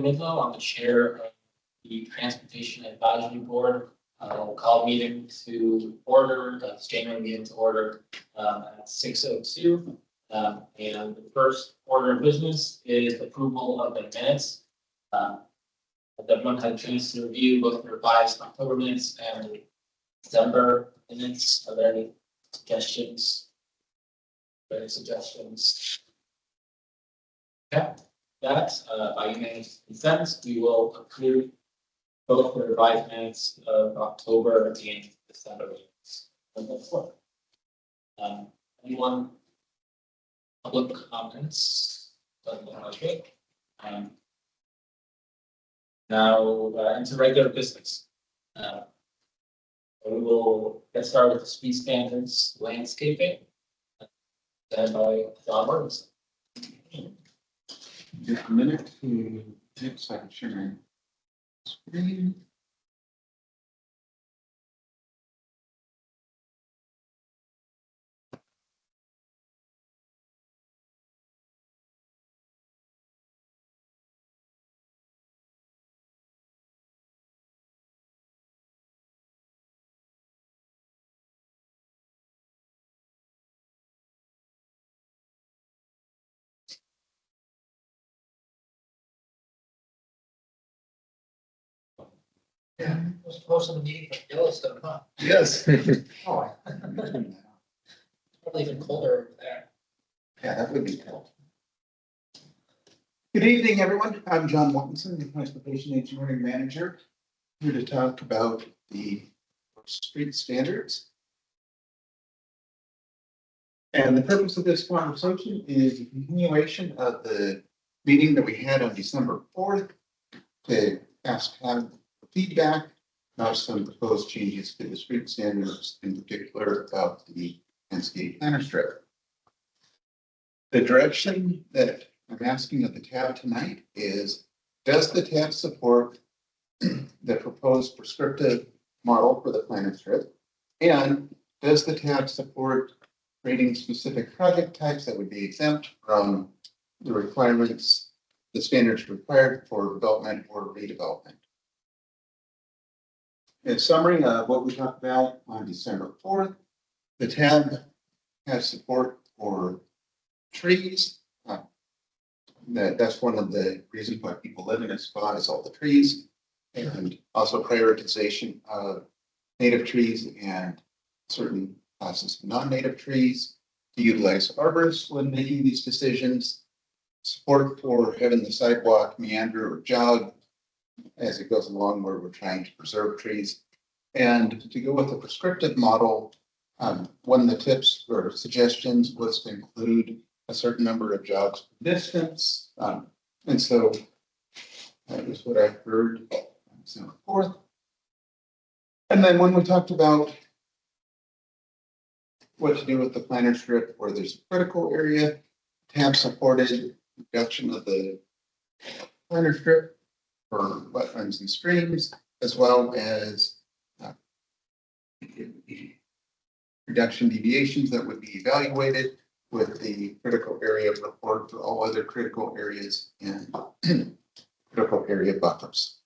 Midlow. I'm the chair of the Transportation Advisory Board. We'll call meeting to order, this January meeting to order at 6:02. And the first order of business is approval of the minutes. Everyone had a chance to review both the revised October minutes and the December minutes. Are there any suggestions? Any suggestions? Okay, that by unanimous consent, we will approve both the revised minutes of October and December minutes. Anyone? Public comments? Doesn't look like it. Now into regular business. We will get started with the speed standards landscaping. Then by John Mortensen. Just a minute to take so I can share my screen. Yeah, it was close to the meeting from Yellowstone, huh? Yes. Oh. Probably even colder over there. Yeah, that would be cool. Good evening, everyone. I'm John Mortensen, the Transportation Engineering Manager, here to talk about the street standards. And the purpose of this conversation is a continuation of the meeting that we had on December 4th to ask feedback about some proposed changes to the street standards, in particular about the landscape planner strip. The direction that I'm asking of the tab tonight is, does the tab support the proposed prescriptive model for the planner strip? And does the tab support creating specific project types that would be exempt from the requirements, the standards required for development or redevelopment? In summary of what we talked about on December 4th, the tab has support for trees. That's one of the reasons why people live in a spot is all the trees, and also prioritization of native trees and certain classes of non-native trees to utilize arborists when making these decisions. Support for having the sidewalk meander or jog as it goes along where we're trying to preserve trees. And to go with a prescriptive model, one of the tips or suggestions was to include a certain number of jogs per distance. And so that was what I heard on December 4th. And then when we talked about what to do with the planner strip where there's a critical area, tab supported reduction of the planner strip for wetlands and streams, as well as reduction deviations that would be evaluated with the critical area report for all other critical areas and critical area buffers.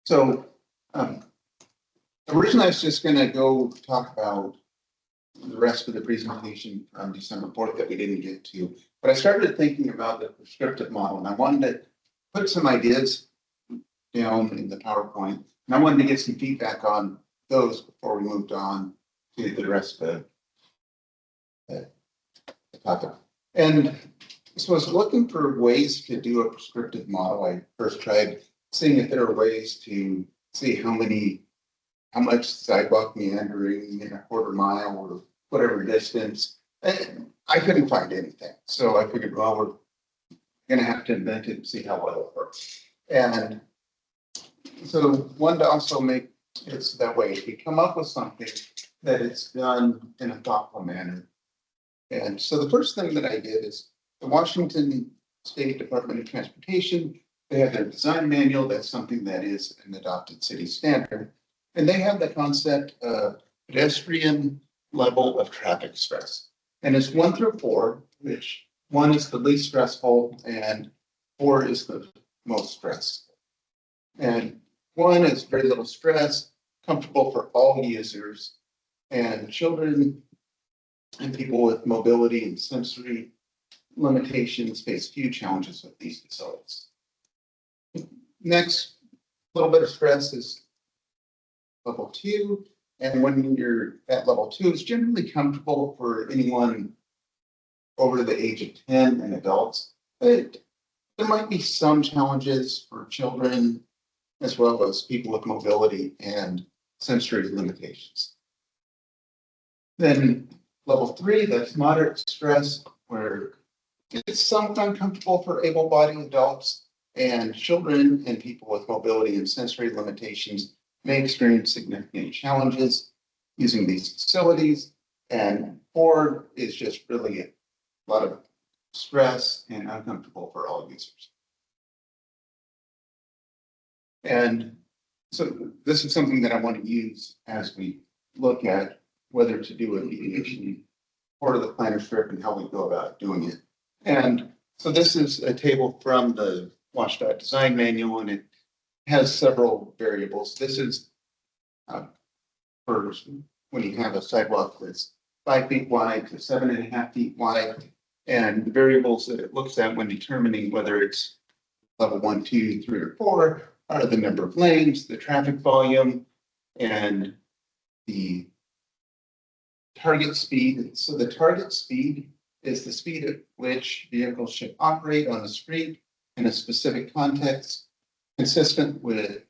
So originally I was just going to go talk about the rest of the presentation from December 4th that we didn't get to, but I started thinking about the prescriptive model and I wanted to put some ideas down in the PowerPoint, and I wanted to get some feedback on those before we moved on to the rest of the topic. And so I was looking for ways to do a prescriptive model. I first tried seeing if there are ways to see how much sidewalk meandering in a quarter mile or whatever distance. And I couldn't find anything. So I figured, well, we're going to have to invent it and see how well it works. And so one to also make it that way, if we come up with something that it's done in a thoughtful manner. And so the first thing that I did is the Washington State Department of Transportation, they have their design manual. That's something that is an adopted city standard. And they have the concept of pedestrian level of traffic stress. And it's 1 through 4, which 1 is the least stressful and 4 is the most stress. And 1 is very little stress, comfortable for all users, and children and people with mobility and sensory limitations face few challenges with these facilities. Next, a little bit of stress is level 2. And when you're at level 2, it's generally comfortable for anyone over the age of 10 and adults. But there might be some challenges for children as well as people with mobility and sensory limitations. Then level 3, that's moderate stress, where it's somewhat uncomfortable for able-bodied adults, and children and people with mobility and sensory limitations may experience significant challenges using these facilities. And 4 is just really a lot of stress and uncomfortable for all users. And so this is something that I want to use as we look at whether to do a deviation for the planner strip and how we go about doing it. And so this is a table from the WashDOT design manual, and it has several variables. This is for when you have a sidewalk that's 5 feet wide to 7.5 feet wide, and the variables that it looks at when determining whether it's level 1, 2, 3, or 4 are the number of lanes, the traffic volume, and the target speed. So the target speed is the speed at which vehicles should operate on the street in a specific context, consistent with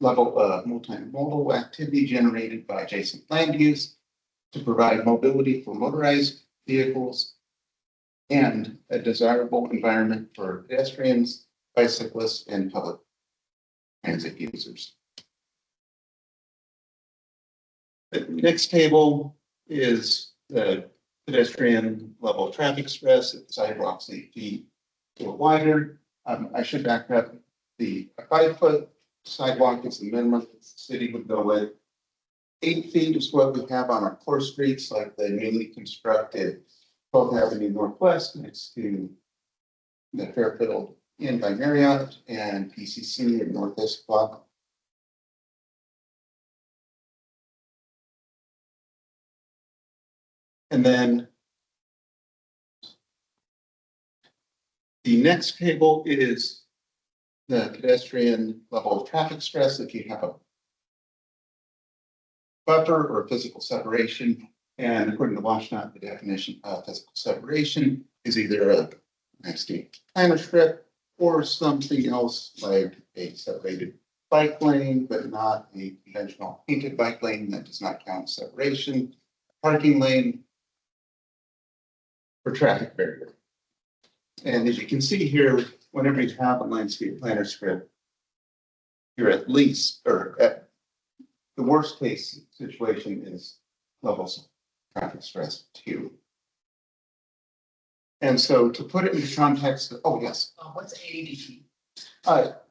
level of multimodal activity generated by adjacent land use to provide mobility for motorized vehicles and a desirable environment for pedestrians, bicyclists, and public transit users. The next table is the pedestrian level traffic stress at sidewalks 8 feet or wider. I should back up. The 5-foot sidewalk is the minimum that the city would go with. 8 feet is what we have on our core streets, like the newly constructed 12th Avenue Northwest next to the Fairfield Inn by Marriott and PCC in North Issaquah. And then the next table is the pedestrian level of traffic stress if you have a buffer or physical separation. And according to WashDOT, the definition of physical separation is either a nasty planner strip or something else like a separated bike lane, but not a conventional painted bike lane that does not count separation, parking lane, or traffic barrier. And as you can see here, whenever you have a landscape planner strip, you're at least, or at the worst case situation is levels of traffic stress 2. And so to put it into context, oh yes. What's 80?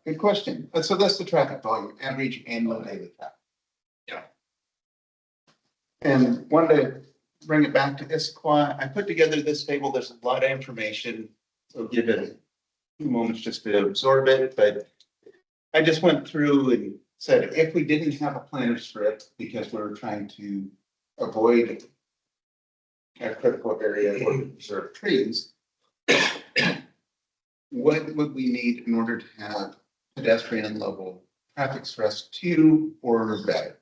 Good question. So that's the traffic volume, average annual daily traffic. Yeah. And one to bring it back to Issaquah, I put together this table. There's a lot of information, so give it a few moments just to absorb it. But I just went through and said, if we didn't have a planner strip because we were trying to avoid a critical area or preserve trees, what would we need in order to have pedestrian level traffic stress 2 or better?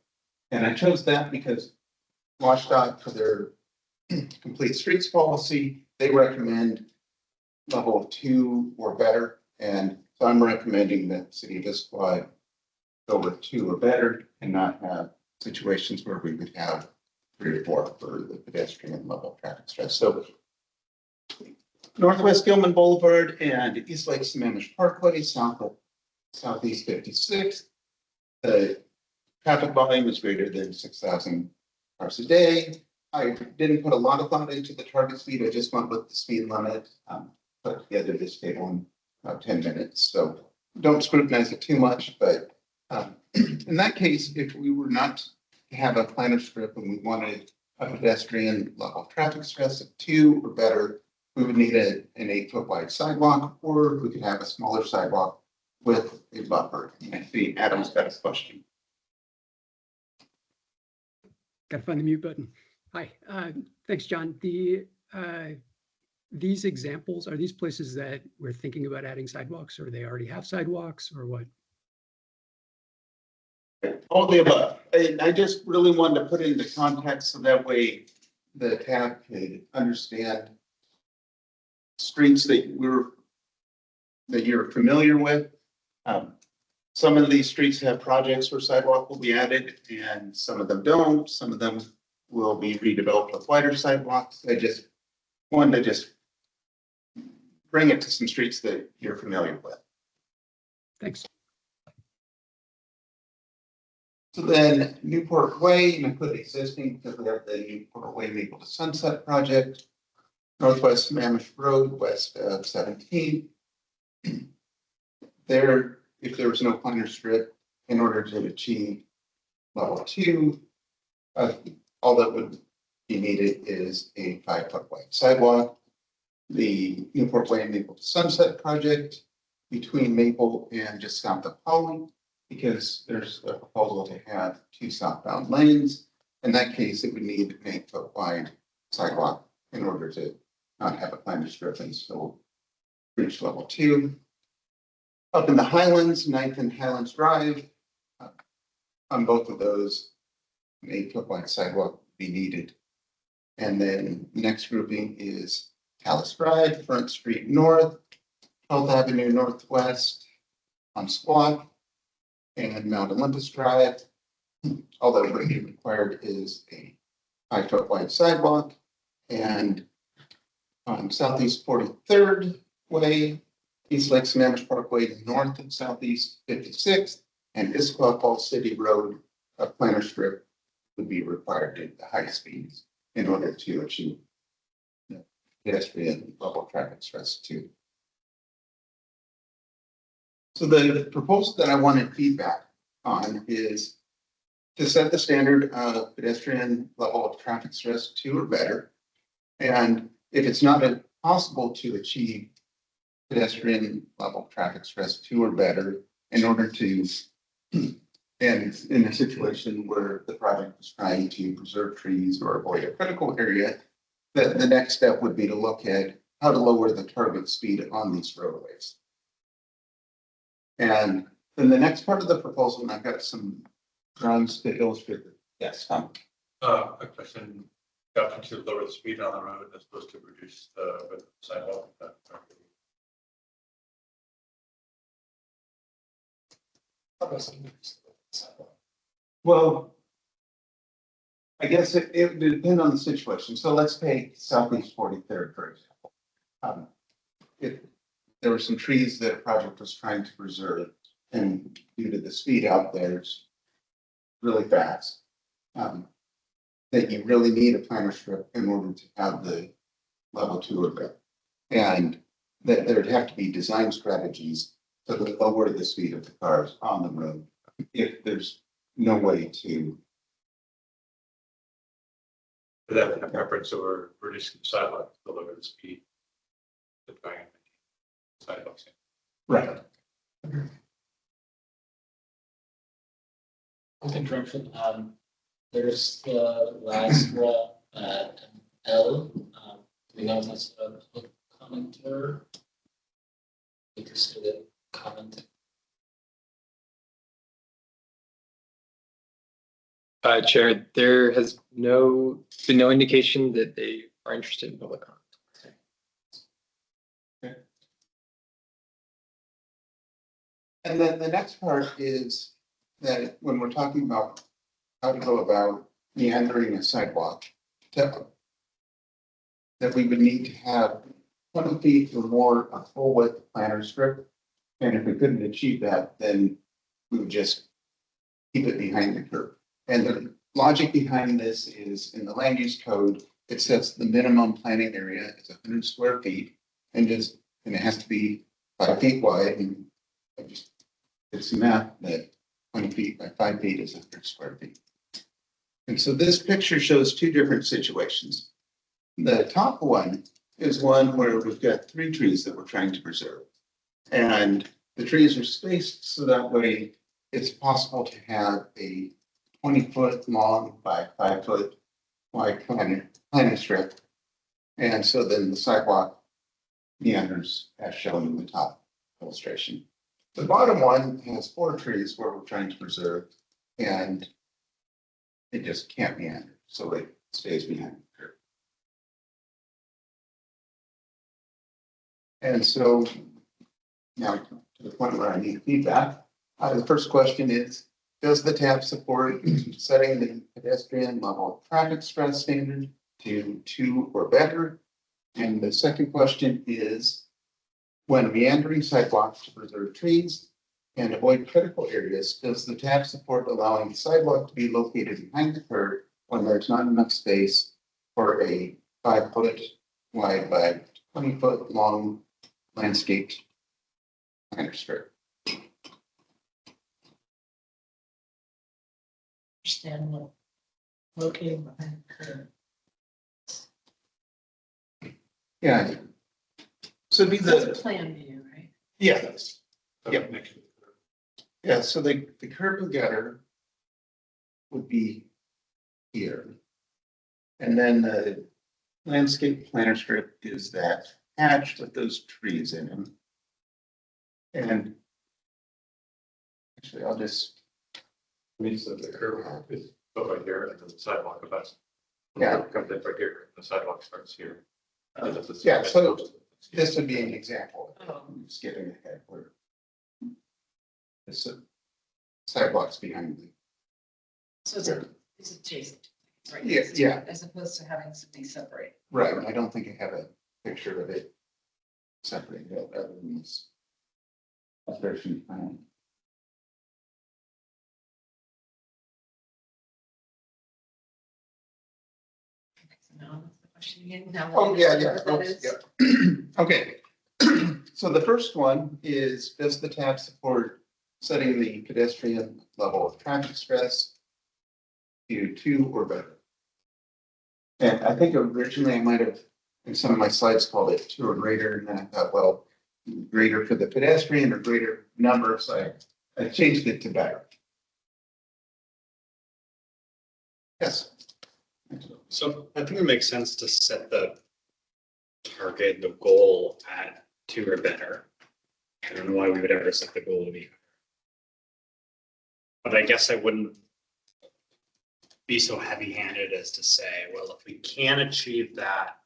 And I chose that because WashDOT, for their complete streets policy, they recommend level of 2 or better. And so I'm recommending that City of Issaquah go with 2 or better and not have situations where we would have 3 or 4 for the pedestrian level traffic stress. So Northwest Gilman Boulevard and East Lake Sammamish Parkway, south of Southeast 56th, the traffic volume is greater than 6,000 cars a day. I didn't put a lot of thought into the target speed. I just went with the speed limit. Put together this table in about 10 minutes. So don't scrutinize it too much, but in that case, if we were not to have a planner strip and we wanted a pedestrian level traffic stress of 2 or better, we would need an 8 foot wide sidewalk, or we could have a smaller sidewalk with a buffer. And I see Adam's got a question. Got to find the mute button. Hi, thanks, John. These examples, are these places that we're thinking about adding sidewalks, or they already have sidewalks, or what? All the above. And I just really wanted to put it into context so that way the tab could understand streets that you're familiar with. Some of these streets have projects where sidewalk will be added and some of them don't. Some of them will be redeveloped with wider sidewalks. I just wanted to bring it to some streets that you're familiar with. Thanks. So then Newport Way, and I put existing because we have the Newport Way Maple to Sunset project. Northwest Mammoth Road, west of 17. There, if there was no planter strip, in order to achieve level 2, all that would be needed is a 5 foot wide sidewalk. The Newport Way and Maple to Sunset project between Maple and just south of Holly, because there's a proposal to have 2 southbound lanes. In that case, it would need an 8 foot wide sidewalk in order to not have a planter strip and still reach level 2. Up in the Highlands, 9th and Highlands Drive, on both of those, an 8 foot wide sidewalk would be needed. And then the next grouping is Talus Drive, Front Street North, 12th Avenue Northwest on Squaw, and Mount Olympus Drive. All that would be required is a 5 foot wide sidewalk. And on Southeast 43rd Way, East Lake Sammamish Parkway north and southeast 56th, and Issaquah Falls City Road, a planter strip would be required at the high speeds in order to achieve the pedestrian level traffic stress 2. So the proposal that I wanted feedback on is to set the standard of pedestrian level of traffic stress 2 or better. And if it's not possible to achieve pedestrian level traffic stress 2 or better, in order to, and in a situation where the project is trying to preserve trees or avoid a critical area, that the next step would be to look at how to lower the target speed on these roadways. And then the next part of the proposal, and I've got some drawings to illustrate it. Yes, Tom. A question, option to lower the speed on the road as opposed to reduce the width of the sidewalk. Well, I guess it would depend on the situation. So let's take Southeast 43rd, for example. If there were some trees that a project was trying to preserve, and due to the speed out there, it's really fast, that you really need a planter strip in order to have the level 2 or better. And that there'd have to be design strategies to lower the speed of the cars on the road if there's no way to. But that's a preference over reducing the sidewalk to lower the speed. To try and make sidewalks. Right. In conjunction, there's the last wall at L. Do we know if that's a public commenter? Interested in comment. Chair, there has been no indication that they are interested in public comment. And then the next part is that when we're talking about how to go about meandering a sidewalk, that we would need to have 20 feet or more of full width planter strip. And if we couldn't achieve that, then we would just keep it behind the curb. And the logic behind this is in the land use code, it says the minimum planting area is 100 square feet and it has to be 5 feet wide. And I just did some math that 20 feet by 5 feet is 100 square feet. And so this picture shows 2 different situations. The top one is one where we've got 3 trees that we're trying to preserve. And the trees are spaced so that way it's possible to have a 20-foot long by 5-foot wide planting strip. And so then the sidewalk meanders as shown in the top illustration. The bottom one has 4 trees where we're trying to preserve, and it just can't meander, so it stays behind the curb. And so now to the point where I need feedback, the first question is, does the tab support setting the pedestrian level traffic stress standard to 2 or better? And the second question is, when meandering sidewalks to preserve trees and avoid critical areas, does the tab support allowing the sidewalk to be located behind the curb when there's not enough space for a 5-foot wide by 20-foot long landscaped planter strip? Understand what locating behind the curb. Yeah. So it'd be That's a the, plan view, right? yes, So Yep. next to the curb. yeah, so the curb and gutter would be here. And then the landscape planter strip is that patch with those trees in them. And actually, I'll just, Means that the curb is over here and then the sidewalk about. Yeah. Comes in right here, the sidewalk starts here. And if it's- Yeah, so this would be an example. I'm skipping ahead where this sidewalks behind the, So it's adjacent, right? Yeah, yeah. As opposed to having something separate. right, I don't think I have a picture of it separated other than this. Illustration plan. So now that's the question again. Now that Oh, I yeah, understand yeah. what that Oops, is. yep. Okay. So the first one is, does the tab support setting the pedestrian level of traffic stress to 2 or better? And I think originally I might have, in some of my slides, called it 2 or greater, and then I thought, well, greater for the pedestrian or greater number, so I changed it to better. Yes. So I think it makes sense to set the target, the goal at 2 or better. I don't know why we would ever set the goal to be. But I guess I wouldn't be so heavy-handed as to say, well, if we can achieve that,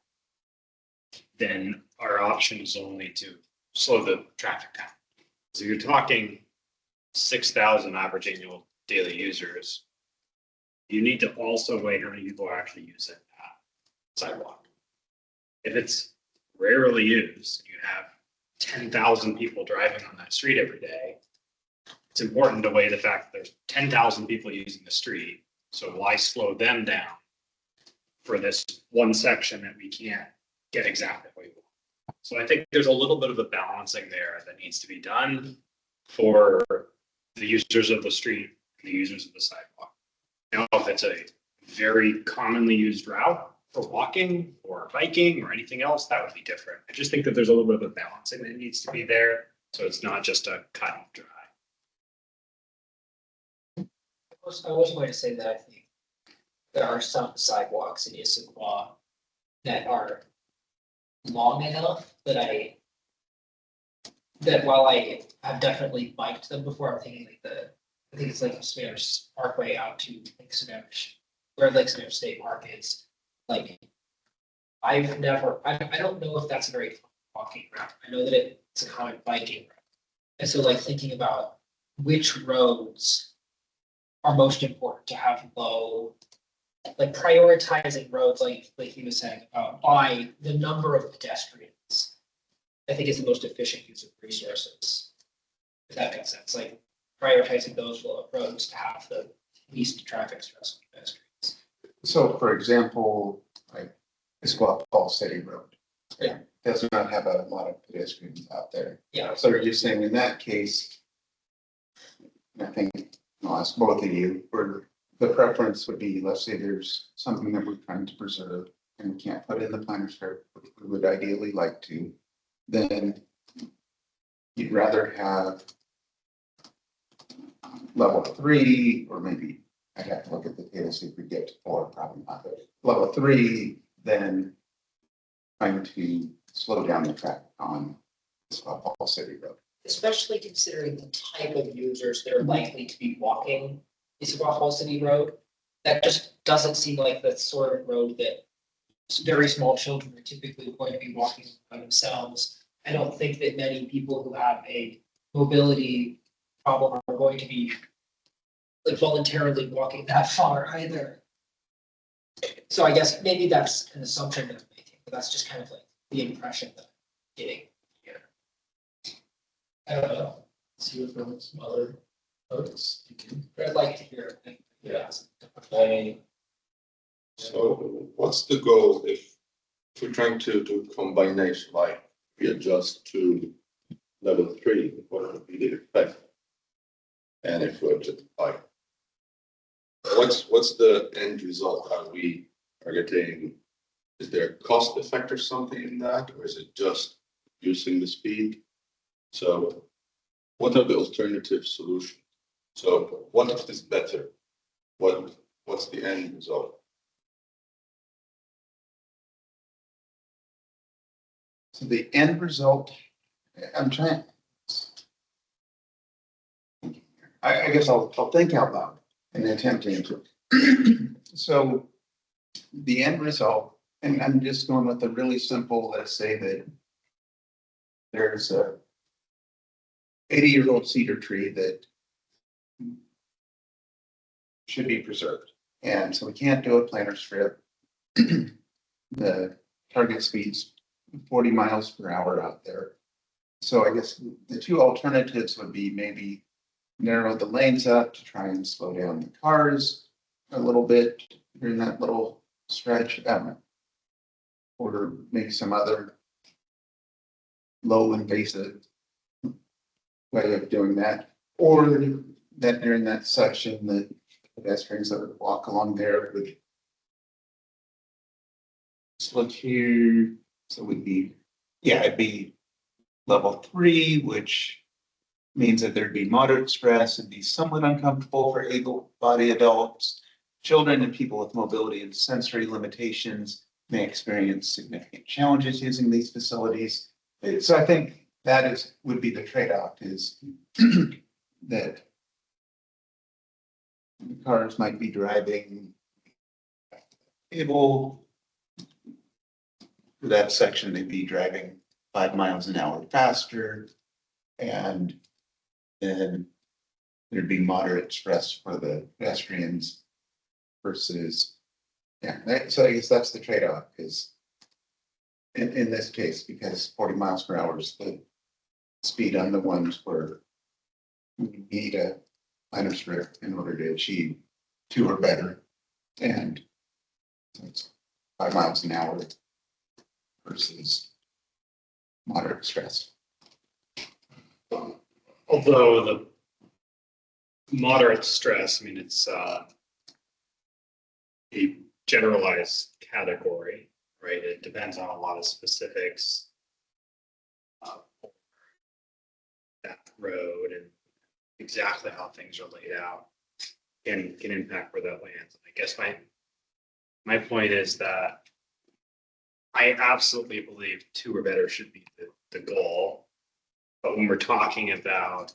then our option is only to slow the traffic down. So you're talking 6,000 average annual daily users. You need to also weigh how many people are actually using that sidewalk. If it's rarely used, you have 10,000 people driving on that street every day. It's important to weigh the fact that there's 10,000 people using the street. So why slow them down for this one section that we can't get exactly what we want? So I think there's a little bit of a balancing there that needs to be done for the users of the street, and the users of the sidewalk. Now, if it's a very commonly used route for walking or biking or anything else, that would be different. I just think that there's a little bit of a balancing that needs to be there. So it's not just a cut and dry. I was going to say that I think there are some sidewalks in Issaquah that are long enough that while I have definitely biked them before, I'm thinking like I think it's like Spanish Parkway out to Lake Spanish, where Lake Spanish State Park is. Like, I don't know if that's a very common walking route. I know that it's a common biking route. And so like thinking about which roads are most important to have low, like prioritizing roads, like he was saying, by the number of pedestrians, I think is the most efficient use of resources. If that makes sense, like prioritizing those roads to have the least traffic stress on pedestrians. So for example, like Issaquah Falls City Road. Yeah. Does not have a lot of pedestrians out there. Yeah. So are you saying in that case, I think I'll ask both of you, where the preference would be, let's say there's something that we're trying to preserve, and we can't put in the planner strip, which we would ideally like to, then you'd rather have level 3, or maybe I'd have to look at the table, see if we get to 4, probably not, but level 3, then trying to slow down the traffic on Issaquah Falls City Road. Especially considering the type of users that are likely to be walking Issaquah Falls City Road. That just doesn't seem like the sort of road that very small children are typically going to be walking by themselves. I don't think that many people who have a mobility problem are going to be like voluntarily walking that far either. So I guess maybe that's an assumption that I'm making, but that's just kind of like the impression that I'm getting here. I don't know. See if there was some other notes you can. But I'd like to hear. Yeah. I, So what's the goal if we're trying to do combination, like we adjust to level 3, what would be the effect? And if we're just like, what's the end result? Are we targeting, is there a cost effect or something in that, or is it just reducing the speed? So what are the alternative solutions? So what if this better? What's the end result? So the end result, I'm trying. I guess I'll think out loud and attempt to answer. So the end result, and I'm just going with a really simple, let's say that there's a 80-year-old cedar tree that should be preserved. And so we can't do a planter strip. The target speed's 40 miles per hour out there. So I guess the two alternatives would be maybe narrow the lanes up to try and slow down the cars a little bit during that little stretch. Or maybe some other low invasive way of doing that. Or that during that section, the pedestrians that would walk along there would just look here. So it would be, yeah, it'd be level 3, which means that there'd be moderate stress and be somewhat uncomfortable for able-bodied adults. Children and people with mobility and sensory limitations may experience significant challenges using these facilities. So I think that would be the trade-off, is that the cars might be driving able, for that section, they'd be driving 5 miles an hour faster, and then there'd be moderate stress for the pedestrians versus, so I guess that's the trade-off, is in this case, because 40 miles per hour is the speed on the ones where you need a minor strip in order to achieve 2 or better. And so it's 5 miles an hour versus moderate stress. Although the moderate stress, I mean, it's a generalized category, right? It depends on a lot of specifics. That road and exactly how things are laid out can impact where that lands. I guess my point is that I absolutely believe 2 or better should be the goal. But when we're talking about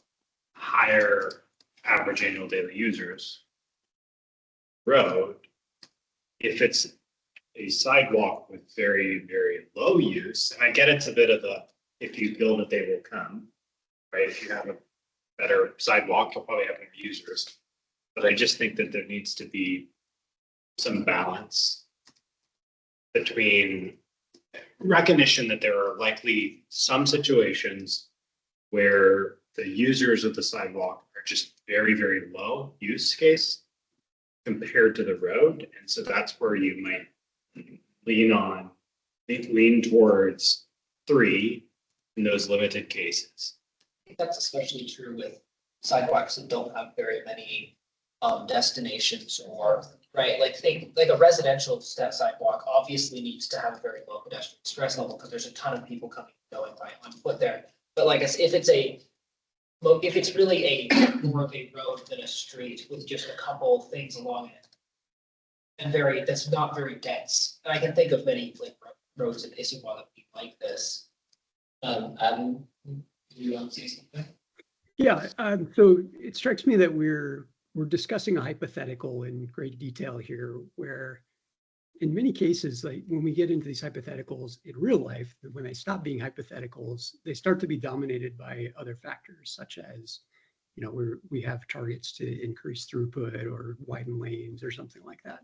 higher average annual daily users road, if it's a sidewalk with very, very low use, and I get it's a bit of a, if you build it, they will come, right? If you have a better sidewalk, you'll probably have more users. But I just think that there needs to be some balance between recognition that there are likely some situations where the users of the sidewalk are just very, very low use case compared to the road. And so that's where you might lean towards 3 in those limited cases. I think that's especially true with sidewalks that don't have very many destinations or, right, like think, like a residential step sidewalk obviously needs to have a very low pedestrian stress level, because there's a ton of people coming and going by on foot there. But like, if it's if it's really more of a road than a street with just a couple of things along it. And that's not very dense. And I can think of many like roads in Issaquah that be like this. Adam, do you want to say something? Yeah, so it strikes me that we're discussing a hypothetical in great detail here, where in many cases, like when we get into these hypotheticals in real life, when they stop being hypotheticals, they start to be dominated by other factors, such as, you know, we have targets to increase throughput or widen lanes or something like that.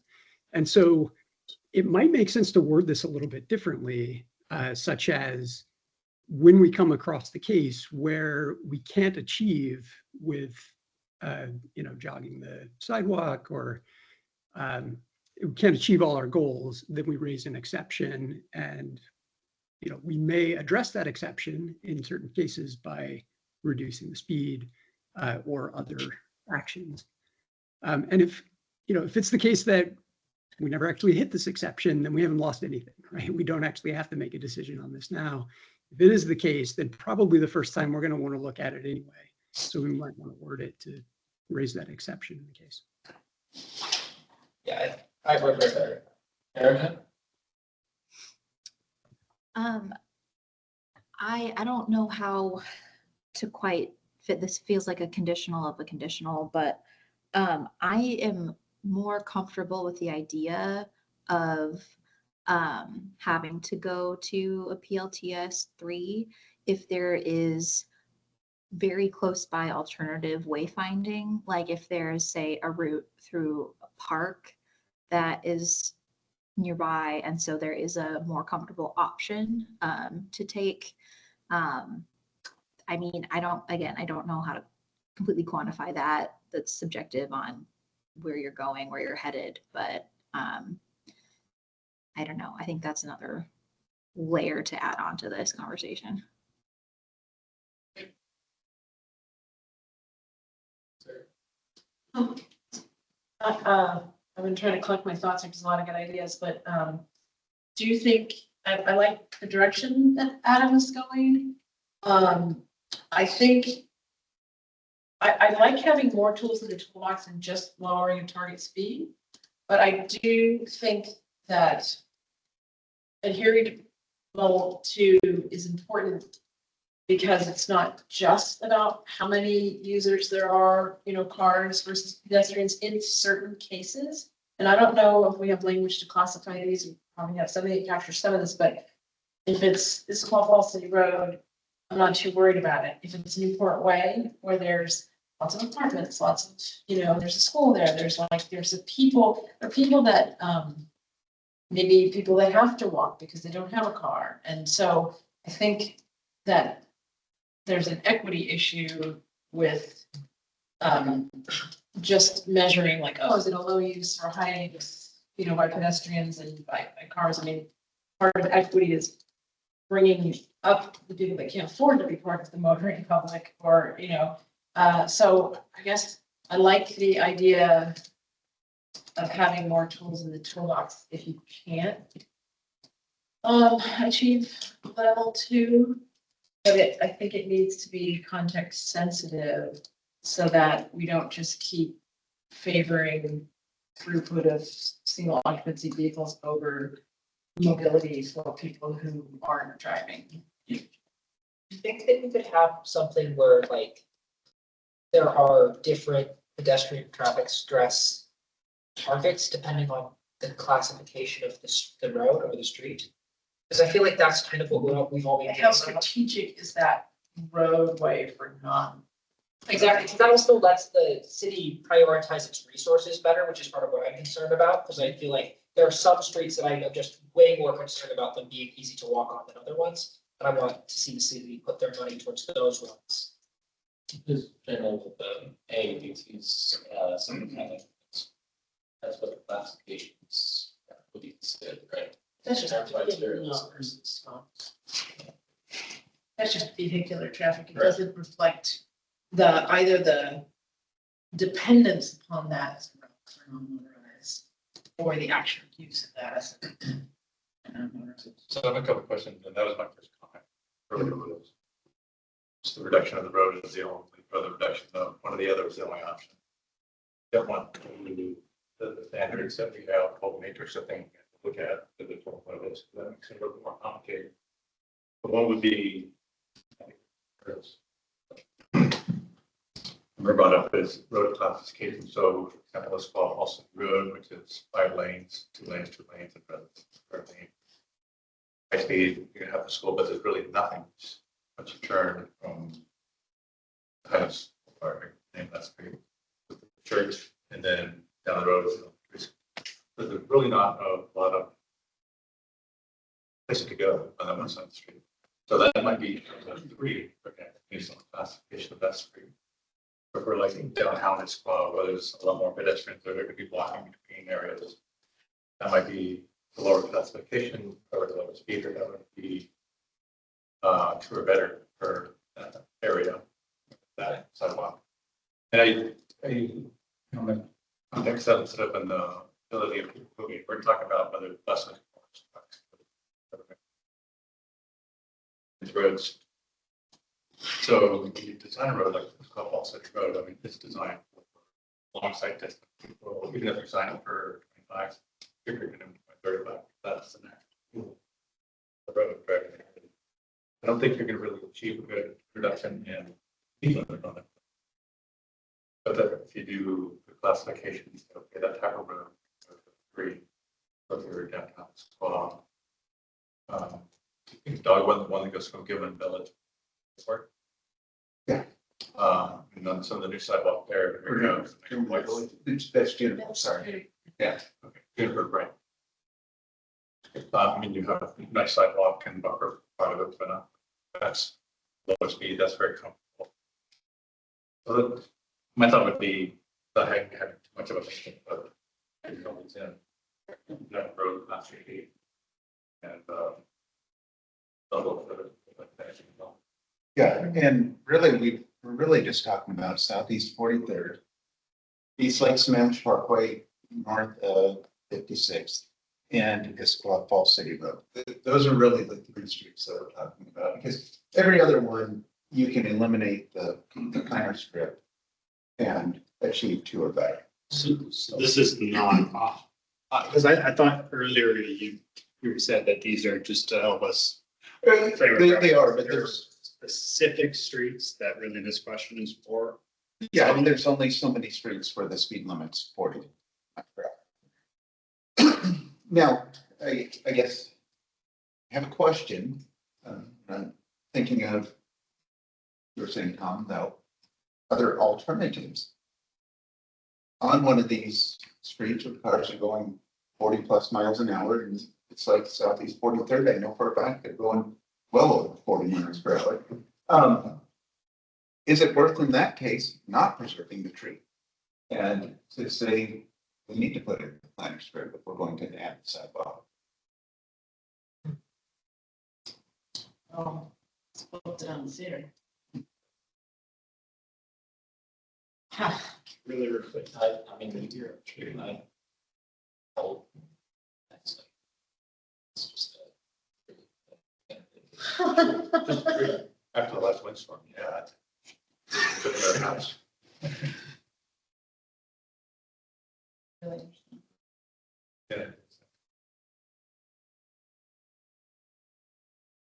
And so it might make sense to word this a little bit differently, such as when we come across the case where we can't achieve with, you know, jogging the sidewalk, or we can't achieve all our goals, then we raise an exception. And, you know, we may address that exception in certain cases by reducing the speed or other actions. And if, you know, if it's the case that we never actually hit this exception, then we haven't lost anything, right? We don't actually have to make a decision on this now. If it is the case, then probably the first time we're going to want to look at it anyway. So we might want to word it to raise that exception in the case. Yeah, I work with her. Erica? I don't know how to quite fit this. Feels like a conditional of a conditional, but I am more comfortable with the idea of having to go to a PLTS 3 if there is very close by alternative wayfinding, like if there's, say, a route through a park that is nearby, and so there is a more comfortable option to take. I mean, I don't know how to completely quantify that. That's subjective on where you're going, where you're headed, but I don't know. I think that's another layer to add on to this conversation. I've been trying to collect my thoughts. There's a lot of good ideas, but do you think, I like the direction that Adam is going. I think I like having more tools in the toolbox than just lowering a target speed, but I do think that adhering to level 2 is important, because it's not just about how many users there are, you know, cars versus pedestrians in certain cases. And I don't know if we have language to classify these. We probably have somebody that captures some of this, but if it's Issaquah Falls City Road, I'm not too worried about it. If it's Newport Way, where there's lots of apartments, lots of, you know, there's a school there, there's people that, maybe people that have to walk because they don't have a car. And so I think that there's an equity issue with just measuring like, oh, is it a low use or high use, you know, by pedestrians and by cars. I mean, part of equity is bringing up the people that can't afford to be part of the motoring public, or, you know, so I guess I like the idea of having more tools in the toolbox if you can't achieve level 2. But I think it needs to be context sensitive, so that we don't just keep favoring throughput of single occupancy vehicles over mobility for people who aren't driving. Do you think that you could have something where like there are different pedestrian traffic stress targets depending on the classification of the road or the street? Because I feel like that's kind of what we've all been How doing. strategic is that roadway for non? Exactly, because that also lets the city prioritize its resources better, which is part of what I'm concerned about, because I feel like there are some streets that I'm just way more concerned about them being easy to walk on than other ones. And I want to see the city put their money towards those ones. Just general with the A, B, T's, some kind of, that's what the classifications would be considered, right? That's just Vehicular versus. That's just vehicular traffic. It Right. doesn't reflect either the dependence upon that as a road for non-motorized, or the actual use of that as a non-motorized. So I have a couple of questions, and that was my first comment. Earlier was, so the reduction of the road is the only, or the reduction of one of the other is the only option. Don't want to do the standards that we have, whole matrix of things to look at, the different levels, that makes it a little bit more complicated. But one would be, we're brought up as road classification. So, for example, let's call Austin Road, which is 5 lanes, 2 lanes, 2 lanes, and third lane. High speed, you have the school, but there's really nothing once you turn from the house or name that street, church, and then down the road. But there's really not a lot of places to go on that one side of the street. So that might be 3, okay, based on classification of that street. But for like downtown Issaquah, where there's a lot more pedestrians, there could be blocking between areas. That might be the lower classification or the lower speed, or that would be true or better for that area, that sidewalk. And on the context of it, set up in the ability of people moving, we're talking about whether buses or trucks. These roads. So you design a road like it's called Fall City Road. I mean, it's designed for long site distance. Well, even if you sign up for 25, you're going to 35. That's the next road. I don't think you're going to really achieve a good reduction in speed limit on it. But if you do the classifications, okay, that type of road, 3, or your downtown squad. Dog one that goes from Gilman Village. Work. Yeah. And then some of the new sidewalk there. That's Juniper, sorry. Yeah. Okay, Juniper, right. I mean, you have a nice sidewalk and buffer part of it, but that's lower speed, that's very comfortable. So my thought would be that I have too much of a mission, but it's in that road, not street. And Yeah, and really, we're really just talking about Southeast 43rd, East Lake Smash Parkway, north of 56th, and Issaquah Fall City Road. Those are really the 3 streets that we're talking about, because every other one, you can eliminate the planner strip and achieve 2 or better. So this is not, because I thought earlier you said that these are just to help us. They are, but there's specific streets that really this question is for. yeah, I mean, there's only so many streets where the speed limit's 40. Now, I guess I have a question. I'm thinking of, you were saying, Tom, though, other alternatives. On one of these streets where cars are going 40+ miles an hour, and it's like Southeast 43rd, I know for a fact they're going well over 40 miles per hour. Is it worth in that case not preserving the tree? And to say, we need to put it in the planner strip if we're going to add the sidewalk. Oh, it's both down the theater. Huh. Really reflect. I mean, the deer, I. Oh. That's like. It's just after the last windstorm, yeah. Took their house. Really? Yeah.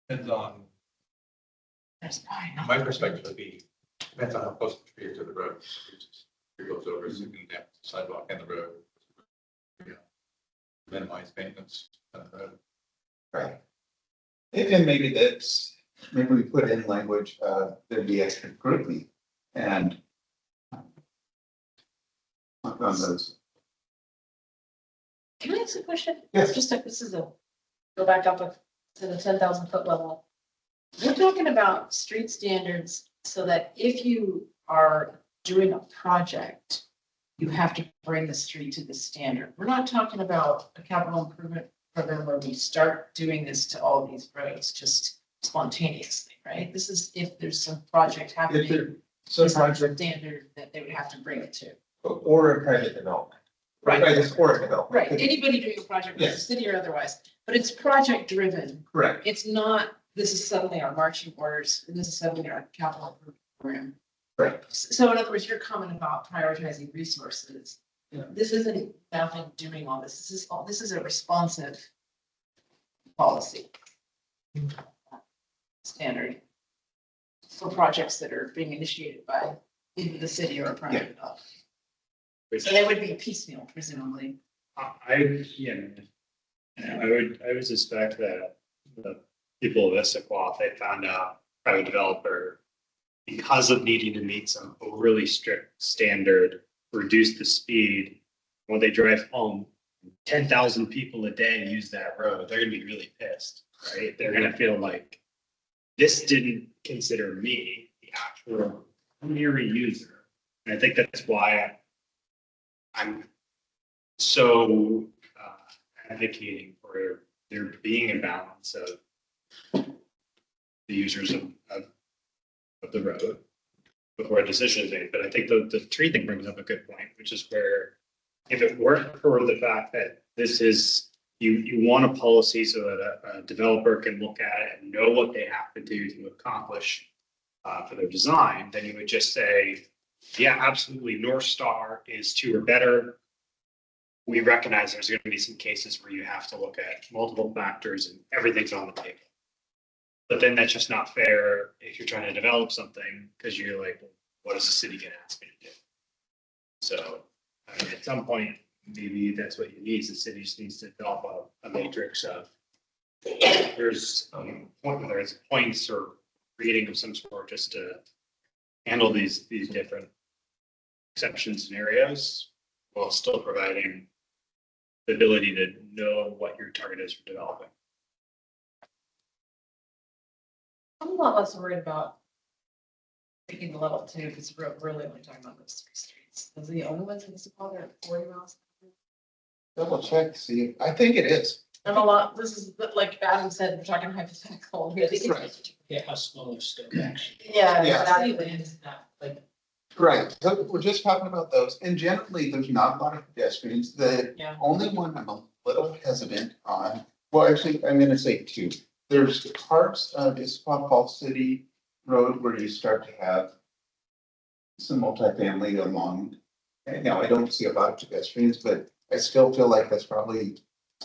Depends on, There's probably not. my perspective would be, depends on how close the tree is to the road. If it goes over, so you can have the sidewalk and the road. Yeah. Minimize maintenance on the road. Right. And maybe maybe we put in language, there'd be extra scrutiny and on those. Can I ask a question? Yes. Just like this is go back up to the 10,000-foot level. We're talking about street standards so that if you are doing a project, you have to bring the street to the standard. We're not talking about a capital improvement program where we start doing this to all these roads just spontaneously, right? This is if there's some project happening. So is the project standard that they would have to bring it to. or a private development. Right. Or a development. Right, anybody doing a project with the Yes. city or otherwise, but it's project driven. Correct. It's not, this is suddenly our marching orders, and this is suddenly our capital improvement program. Right. So in other words, your comment about prioritizing resources, Yeah. this isn't nothing doing all this. This is a responsive policy standard for projects that are being initiated by either the city or a private developer. Which So they would be piecemeal presumably. yeah, I would suspect that the people of Issaquah, if they found a private developer, because of needing to meet some really strict standard, reduce the speed, when they drive home, 10,000 people a day use that road, they're gonna be really pissed, right? They're gonna feel like this didn't consider me, the actual primary user. And I think that's why I'm so advocating for there being a balance of the users of the road before a decision is made. But I think the tree thing brings up a good point, which is where if it weren't for the fact that this is, you want a policy so that a developer can look at it and know what they have to do to accomplish for their design, then you would just say, yeah, absolutely, North Star is 2 or better. We recognize there's going to be some cases where you have to look at multiple factors and everything's on the table. But then that's just not fair if you're trying to develop something, because you're like, what is the city going to ask me to do? So I mean, at some point, maybe that's what you need. The city just needs to develop a matrix of there's whether it's points or reading of some sort just to handle these different exception scenarios while still providing the ability to know what your target is for developing. I'm a lot less worried about taking the level 2, because we're really only talking about those 3 streets. Those are the only ones in Issaquah that are 40 miles. Double check, see, I think it is. And a lot, this is, like Adam said, we're talking hypothetical. Really. Right. Yeah, how small of scope actually. Yeah, Yeah. exactly. Land, not like, Right, so we're just talking about those, and generally, there's not a lot of pedestrians, the Yeah. only one I'm a little hesitant on, well, actually, I'm gonna say 2. There's parts of Issaquah Falls City Road where you start to have some multifamily along, and now I don't see a lot of pedestrians, but I still feel like that's probably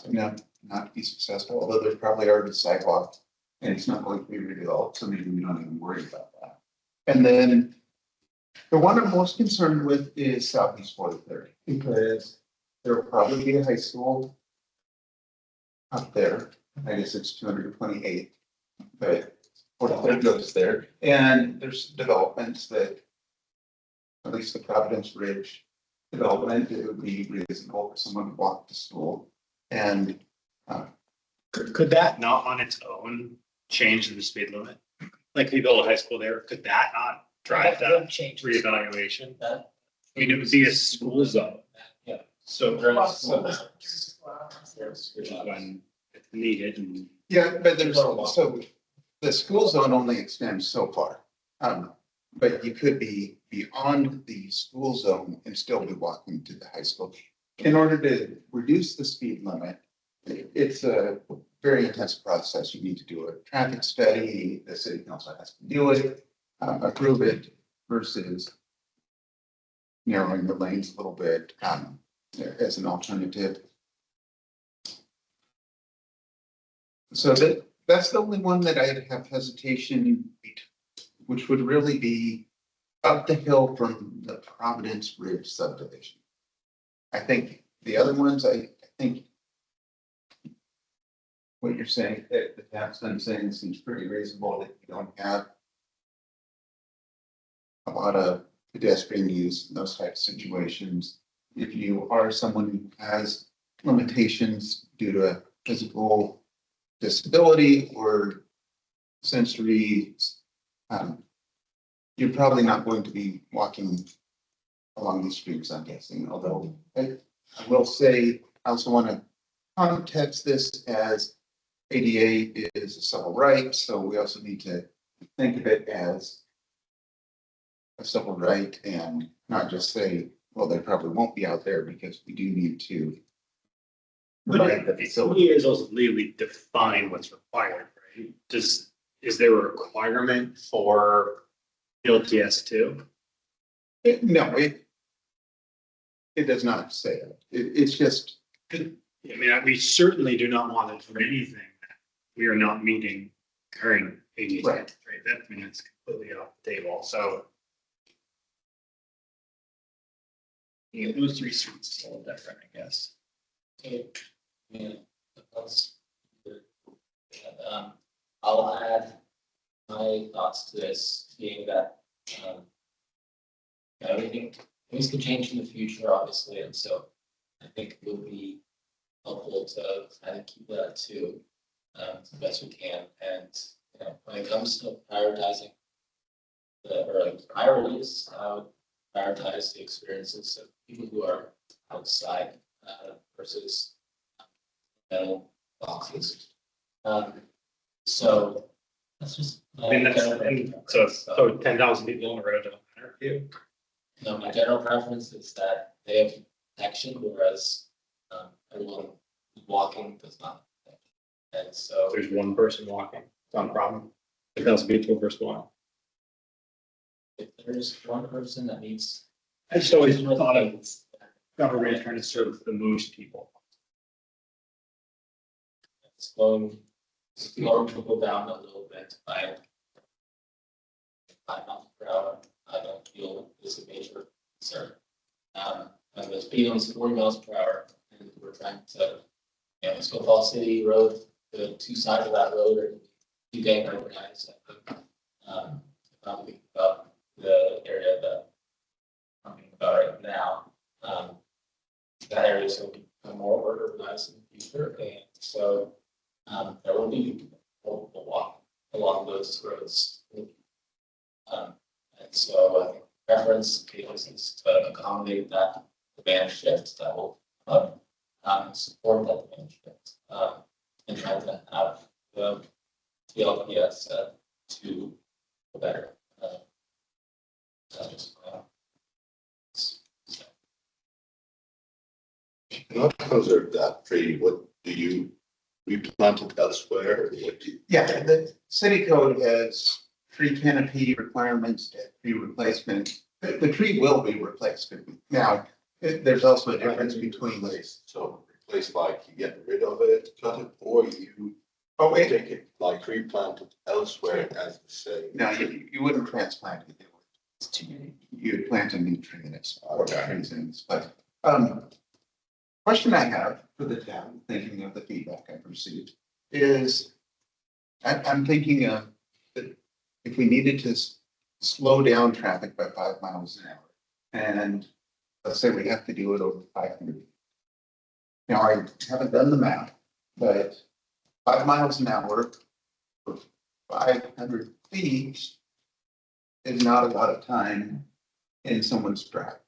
enough not to be successful, although there's probably already sidewalk, and it's not going to be redeveloped, so maybe we don't even worry about that. And then the one I'm most concerned with is Southeast 43rd, because there will probably be a high school up there. I guess it's 228, but 43rd goes there. And there's developments that, at least the Providence Ridge development, it would be reasonable for someone to walk to school. And Could that not on its own change the speed limit? Like if you build a high school there, could that not drive that change. reevaluation? That- I mean, it would be a school zone. Yeah. So During Well, school well, districts. which is when it's needed and yeah, but there's, so the school zone only extends so far. But you could be beyond the school zone and still be walking to the high school. In order to reduce the speed limit, it's a very intensive process. You need to do a traffic study, the city council has to do it, approve it versus narrowing the lanes a little bit, as an alternative. So that's the only one that I have hesitation, which would really be up the hill from the Providence Ridge subdivision. I think the other ones, I think what you're saying, that the tax I'm saying seems pretty reasonable, that you don't have a lot of pedestrian use in those types of situations. If you are someone who has limitations due to a physical disability or sensory, you're probably not going to be walking along these streets, I'm guessing, although I will say, I also want to context this as ADA is a civil right, so we also need to think of it as a civil right and not just say, well, they probably won't be out there because we do need to. But provide the it facility. is also legally defined what's required, right? Is there a requirement for LTS two? No, it does not say it. It's just, I mean, we certainly do not want to do anything that we are not meeting current AD Right. standards, right? That, I mean, it's completely off the table, so. Yeah, those three streets is a little different, I guess. Okay, yeah, that's good. I'll add my thoughts to this, being that, everything, things can change in the future, obviously, and so I think it would be helpful to kind of keep that to, the best we can, and, when it comes to prioritizing like priorities, I would prioritize the experiences of people who are outside, versus metal boxes. So that's just. I mean, so 10,000 people on the road don't matter to you? No, my general preference is that they have protection, whereas, everyone walking does not. And so, If there's one person walking, it's not a problem. 10,000 people versus one. if there's one person that needs. I just always thought of government trying to serve the most people. Slowing people down a little bit by 5 miles per hour, I don't feel is a major concern. And the speed limit is 40 miles per hour, and we're trying to, Issaquah Falls City Road, the two sides of that road are two gang organized. I'm thinking about the area that I'm thinking about right now. That area is going to become more urbanized in the future, and so there will be multiple walk along those roads. And so I think preference is to accommodate that demand shift that will support that demand shift. And try to have the TLPS to better. That's just Not conserve that tree, what do you, replant it elsewhere? What do you? yeah, the city code has tree canopy requirements, tree replacement. The tree will be replaced. Now, there's also a difference between. So replace like you get rid of it, cut it, or you Oh, wait, take it, like replant it elsewhere, as you say. no, you wouldn't transplant it. It's too many. You'd plant a new tree in its, or trees in its, but, question I have for the town, thinking of the feedback I've received, is I'm thinking of that if we needed to slow down traffic by 5 miles an hour, and let's say we have to do it over 500. Now, I haven't done the math, but 5 miles an hour for 500 feet is not a lot of time in someone's drive.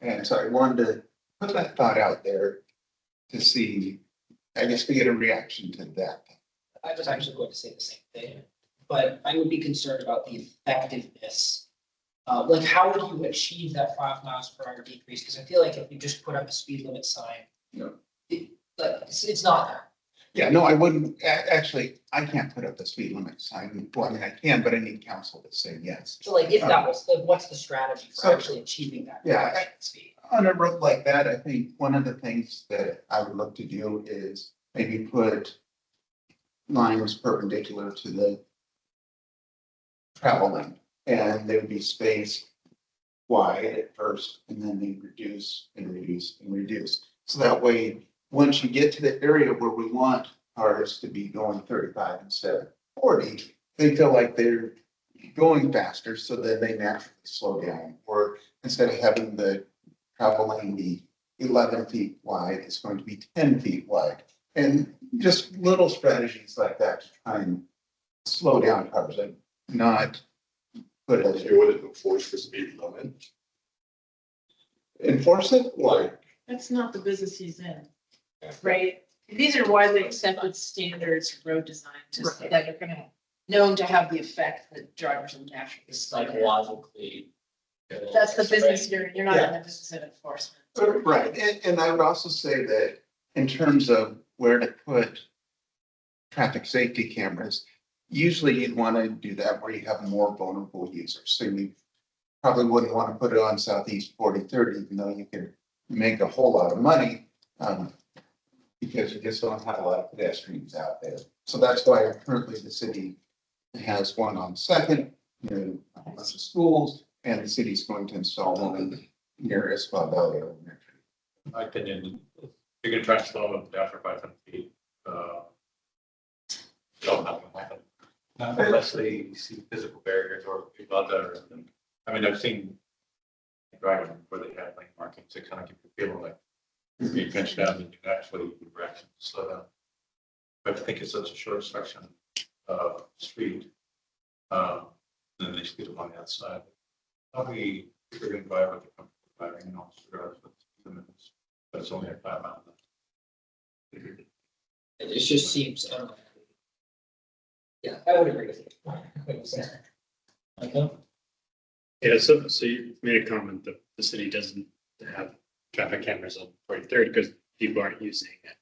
And so I wanted to put that thought out there to see, I guess we get a reaction to that. I was actually going to say the same thing, but I would be concerned about the effectiveness. Like, how would you achieve that 5 miles per hour decrease? Because I feel like if you just put up a speed limit sign. Yeah. It's not there. Yeah, no, I wouldn't, actually, I can't put up the speed limit sign. Well, I mean, I can, but I need council to say yes. So like, if that was, like, what's the strategy for So- actually achieving that? Yeah, reduction in speed? On a road like that, I think one of the things that I would look to do is maybe put lines perpendicular to the travel lane, and they would be spaced wide at first, and then they reduce and reduce and reduce. So that way, once you get to the area where we want cars to be going 35 instead of 40, they feel like they're going faster, so then they naturally slow down. Or instead of having the travel lane be 11 feet wide, it's going to be 10 feet wide. And just little strategies like that to try and slow down cars and not put If it, you wouldn't enforce the speed limit, enforce it. like, That's not the business he's in, right? These are widely accepted standards for road design, just that are gonna, known to have the effect that drivers will naturally. psychologically That's the business you're not in the business of enforcement. Right, and I would also say that in terms of where to put traffic safety cameras, usually you'd want to do that where you have more vulnerable users. So you probably wouldn't want to put it on Southeast 43rd, even though you could make a whole lot of money, because you just don't have a lot of pedestrians out there. So that's why currently the city has one on Second, near a bunch of schools, and the city's going to install one near Issaquah Valley Elementary. In my opinion, you can try and slow them down for 500 feet. Don't have to happen. Unless they see physical barriers or people out there. I mean, I've seen driving where they have like markings that kind of give you a feeling like you're being pinched down and you actually slow down. But I think it's such a short section of street. Then they speed up on the outside. Probably if you're going to drive with the company driving and also drive with the limits, but it's only a 5 mile. It just seems, yeah, I would agree with you. Okay. Yeah, so you made a comment that the city doesn't have traffic cameras on 43rd because people aren't using it.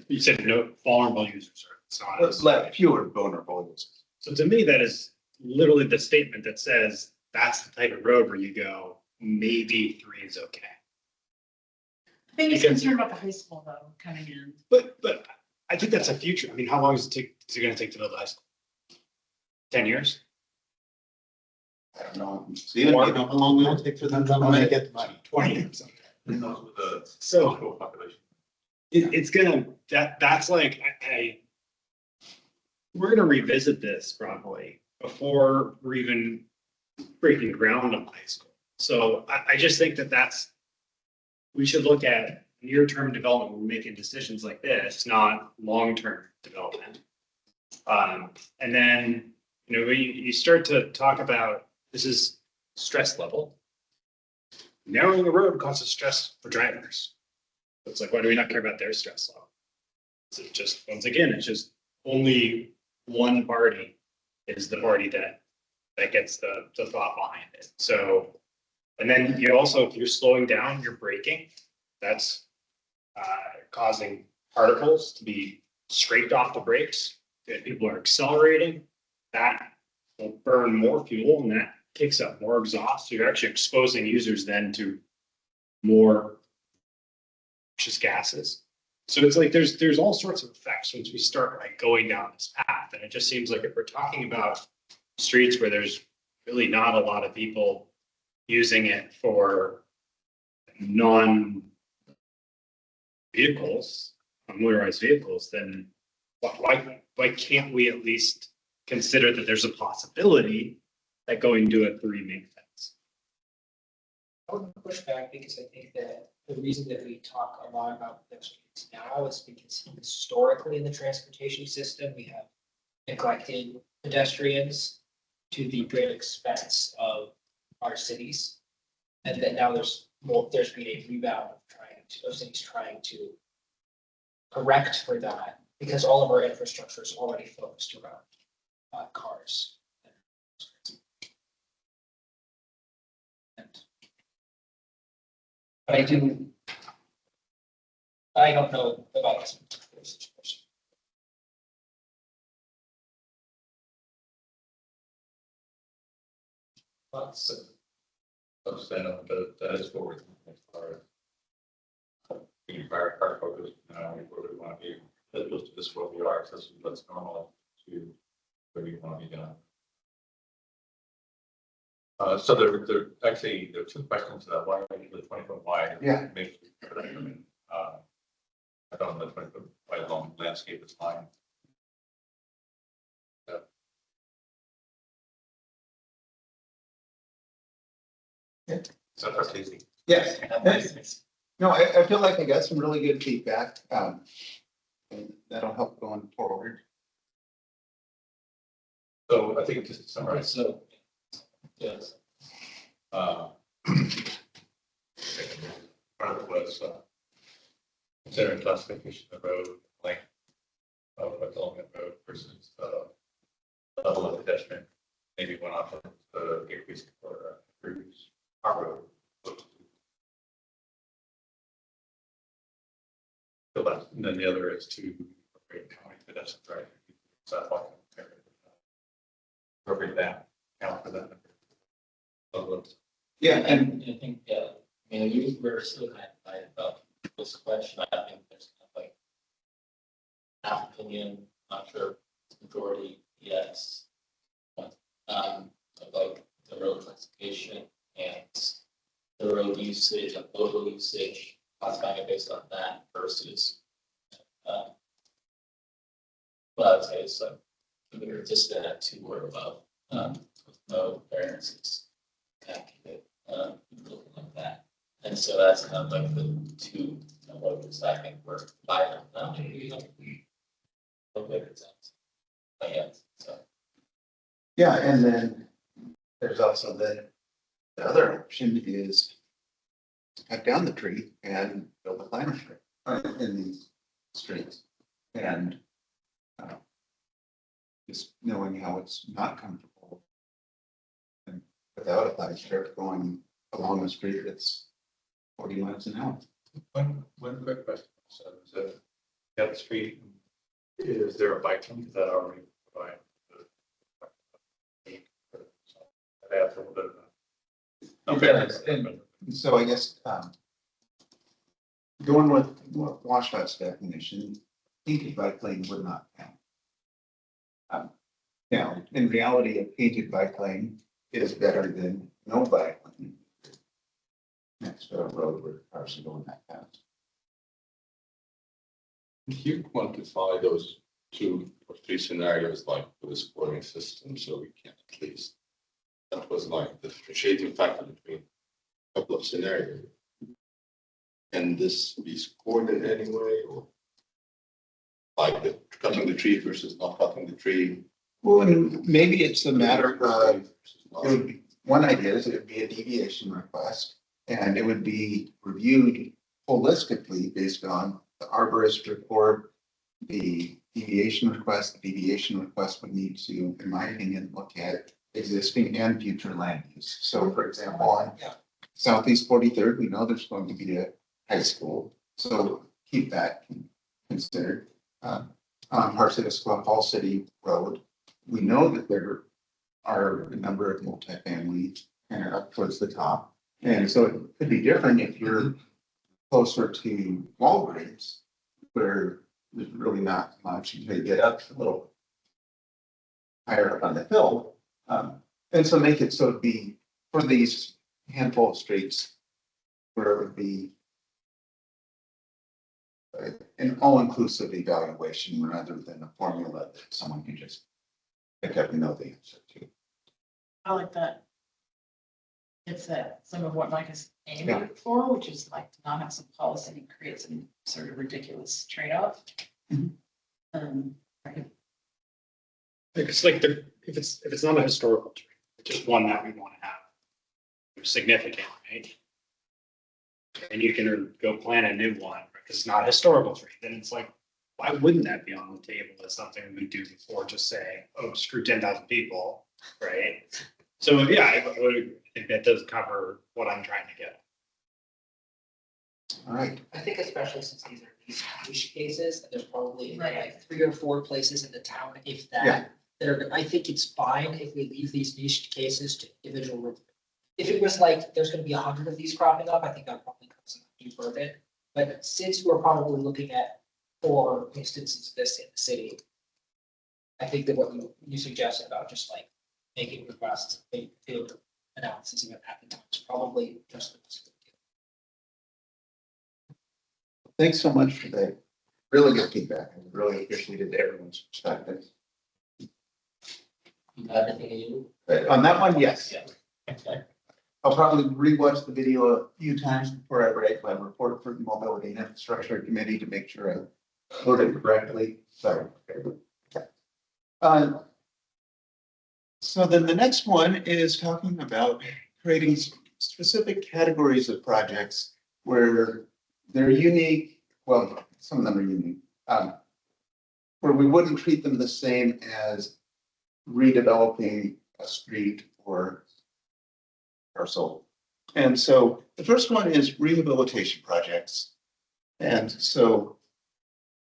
You said no vulnerable users are. It's not us. Fewer vulnerable users. So to me, that is literally the statement that says that's the type of road where you go, maybe 3 is okay. I think he's Because- concerned about the high school though, coming in. But I think that's a future. I mean, how long is it gonna take to build a high school? 10 years? I don't know. Steven, you know how long will it take for them to get the money? 20 years. Who knows with the So total population? it's gonna, that's like, we're gonna revisit this probably before we're even breaking ground on high school. So I just think we should look at near-term development when we're making decisions like this, not long-term development. And then, when you start to talk about, this is stress level. Narrowing the road causes stress for drivers. It's like, why do we not care about their stress level? So it just, once again, it's just only one party is the party that gets the thought behind it. So, and then you also, if you're slowing down, you're braking. That's causing particles to be scraped off the brakes. If people are accelerating, that will burn more fuel and that kicks up more exhaust. So you're actually exposing users then to more noxious gases. So it's like there's all sorts of effects once we start like going down this path. And it just seems like if we're talking about streets where there's really not a lot of people using it for non-vehicles, motorized vehicles, then why can't we at least consider that there's a possibility that going to a 3 makes sense? I would push back because I think that the reason that we talk a lot about those streets now is because historically in the transportation system, we have neglected pedestrians to the great expense of our cities. And that now there's been a rebound of cities trying to correct for that because all of our infrastructure is already focused around cars. But I don't know about this particular situation. That is what we're thinking as far as being fire focused, where we want to be, as opposed to this where we are, so that's normal to where we want to be done. So there are 2 questions to that. One, the 20-foot wide. Yeah. Maybe for that, I don't know, the 20-foot wide long landscape is fine. So that's easy. Yes. No, I feel like I got some really good feedback. And that'll help going forward. So I think just to summarize, So, yes. part of it was considering classification of road length of a development road versus level of pedestrian. Maybe one option, increase for cruise. And then the other is to incorporate county pedestrian driving. Sidewalk. Appropriate that, count for that. Yeah, and I think, I mean, we're still kind of divided about this question. I think there's kind of like half opinion, not sure, majority, yes. Of like the road classification and the road usage and local usage, classifying it based on that versus. Well, I would say it's like, we're just at 2 or above, with no variances. Kind of keep it, looking like that. And so that's kind of like the 2 levels I think we're divided on. It sounds. But yeah, so. yeah, and then there's also the other option is to cut down the tree and build a climate tree in these streets. And just knowing how it's not comfortable. And without a climate strip going along the street, it's 40 miles an hour. One quick question. So is it, yeah, the street, is there a bike lane? Is that already provided? I have a little bit of. And so I guess going with Washtenaw definition, painted bike lane would not count. Now, in reality, a painted bike lane is better than no bike lane next to a road where cars are going that fast. Can you quantify those 2 or 3 scenarios like for the scoring system so we can at least, that was like the differentiating factor between a couple of scenarios? Can this be scored in any way, or like the cutting the tree versus not cutting the tree? Well, and maybe it's a matter of, it would be, one idea is it would be a deviation request, and it would be reviewed holistically based on the arborist report, the deviation request. The deviation request would need to, in my opinion, look at existing and future land use. So for example, on Southeast 43rd, we know there's going to be a high school, so keep that considered. On parts of Issaquah Fall City Road, we know that there are a number of multifamily kind of up towards the top. And so it could be different if you're closer to Walgreens, where there's really not much until you get up a little higher up on the hill. And so make it so it'd be for these handful of streets where it would be an all-inclusive evaluation rather than a formula that someone can just pick up and know the answer to. I like that. It's that some of what Mike is Yeah. aiming for, which is like to not have some policy that creates some sort of ridiculous trade-off. Right. It's like if it's not a historical tree, it's just one that we want to have significant, right? And you can go plant a new one because it's not a historical tree, then it's like, why wouldn't that be on the table as something we do before just saying, oh, screw 10,000 people, right? So yeah, I think that does cover what I'm trying to get. All right. I think especially since these are these niche cases, and there's probably Right. like 3 or 4 places in the town, if Yeah. that. I think it's fine if we leave these niche cases to individual review. If it was like, there's gonna be 100 of these cropping up, I think I'd probably come some deeper of it. But since we're probably looking at 4 instances of this in the city, I think that what you suggested about just like making requests, field analysis of it at the time is probably just the best. Thanks so much for that. Really good feedback. I really appreciated everyone's perspective. You have anything you? On that one, yes. Yeah. Okay. I'll probably rewatch the video a few times before I write my report for the Mobility and Infrastructure Committee to make sure I wrote it correctly. Sorry. So then the next one is talking about creating specific categories of projects where they're unique. Well, some of them are unique, where we wouldn't treat them the same as redeveloping a street or parcel. And so the first one is rehabilitation projects. And so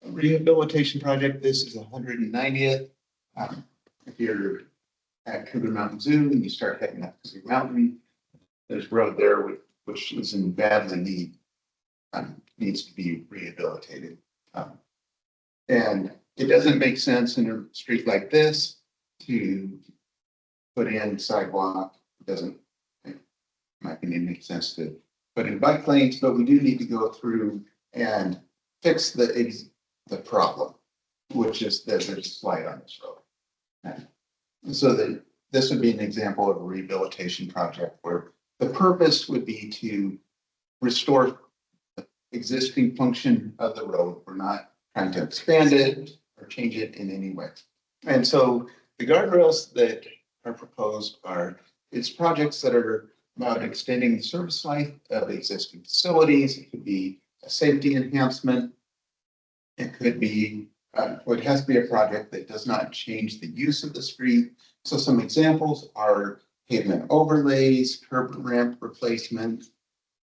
rehabilitation project. This is 190th. If you're at Cougar Mountain Zoo and you start heading up Cougar Mountain, there's road there which is in badly need, needs to be rehabilitated. And it doesn't make sense in a street like this to put in sidewalk. It doesn't, in my opinion, make sense to put in bike lanes, but we do need to go through and fix the problem, which is that there's a slide on this road. And so that this would be an example of a rehabilitation project where the purpose would be to restore the existing function of the road. We're not trying to expand it or change it in any way. And so the guardrails that are proposed are, it's projects that are about extending the service life of existing facilities. It could be a safety enhancement. It could be, it has to be a project that does not change the use of the street. So some examples are pavement overlays, curb ramp replacement,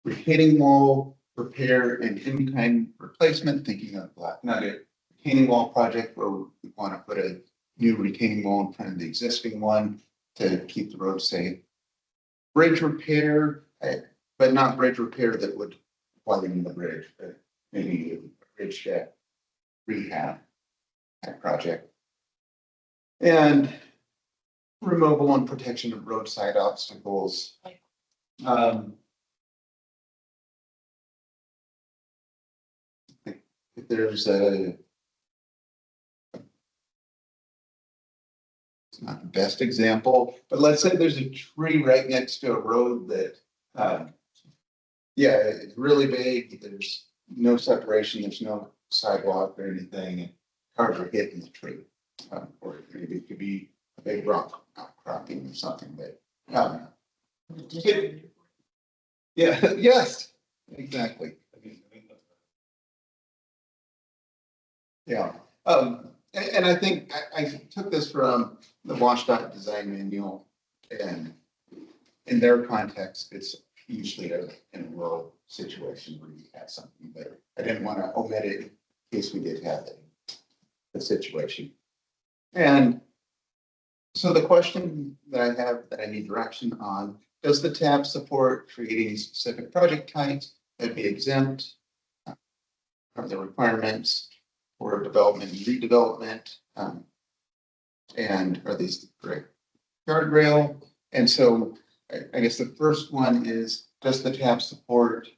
retaining wall repair and in-kind replacement, thinking of Black Nugget retaining wall project where we want to put a new retaining wall in front of the existing one to keep the road safe. Bridge repair, but not bridge repair that would widen the bridge, but maybe a bridge deck rehab type project. And removal and protection of roadside obstacles. If there's a, it's not the best example, but let's say there's a tree right next to a road that, yeah, it's really big. There's no separation. There's no sidewalk or anything. And cars are hitting the tree, or maybe it could be a big rock outcropping or something. But yeah, yes, exactly. Yeah, and I think I took this from the WashDOT design manual, and in their context, it's usually in a rural situation where you have something, but I didn't want to omit it in case we did have the situation. And so the question that I have that I need direction on, does the tab support creating specific project types that be exempt from the requirements for development and redevelopment? And are these the correct guardrail? And so I guess the first one is, does the tab support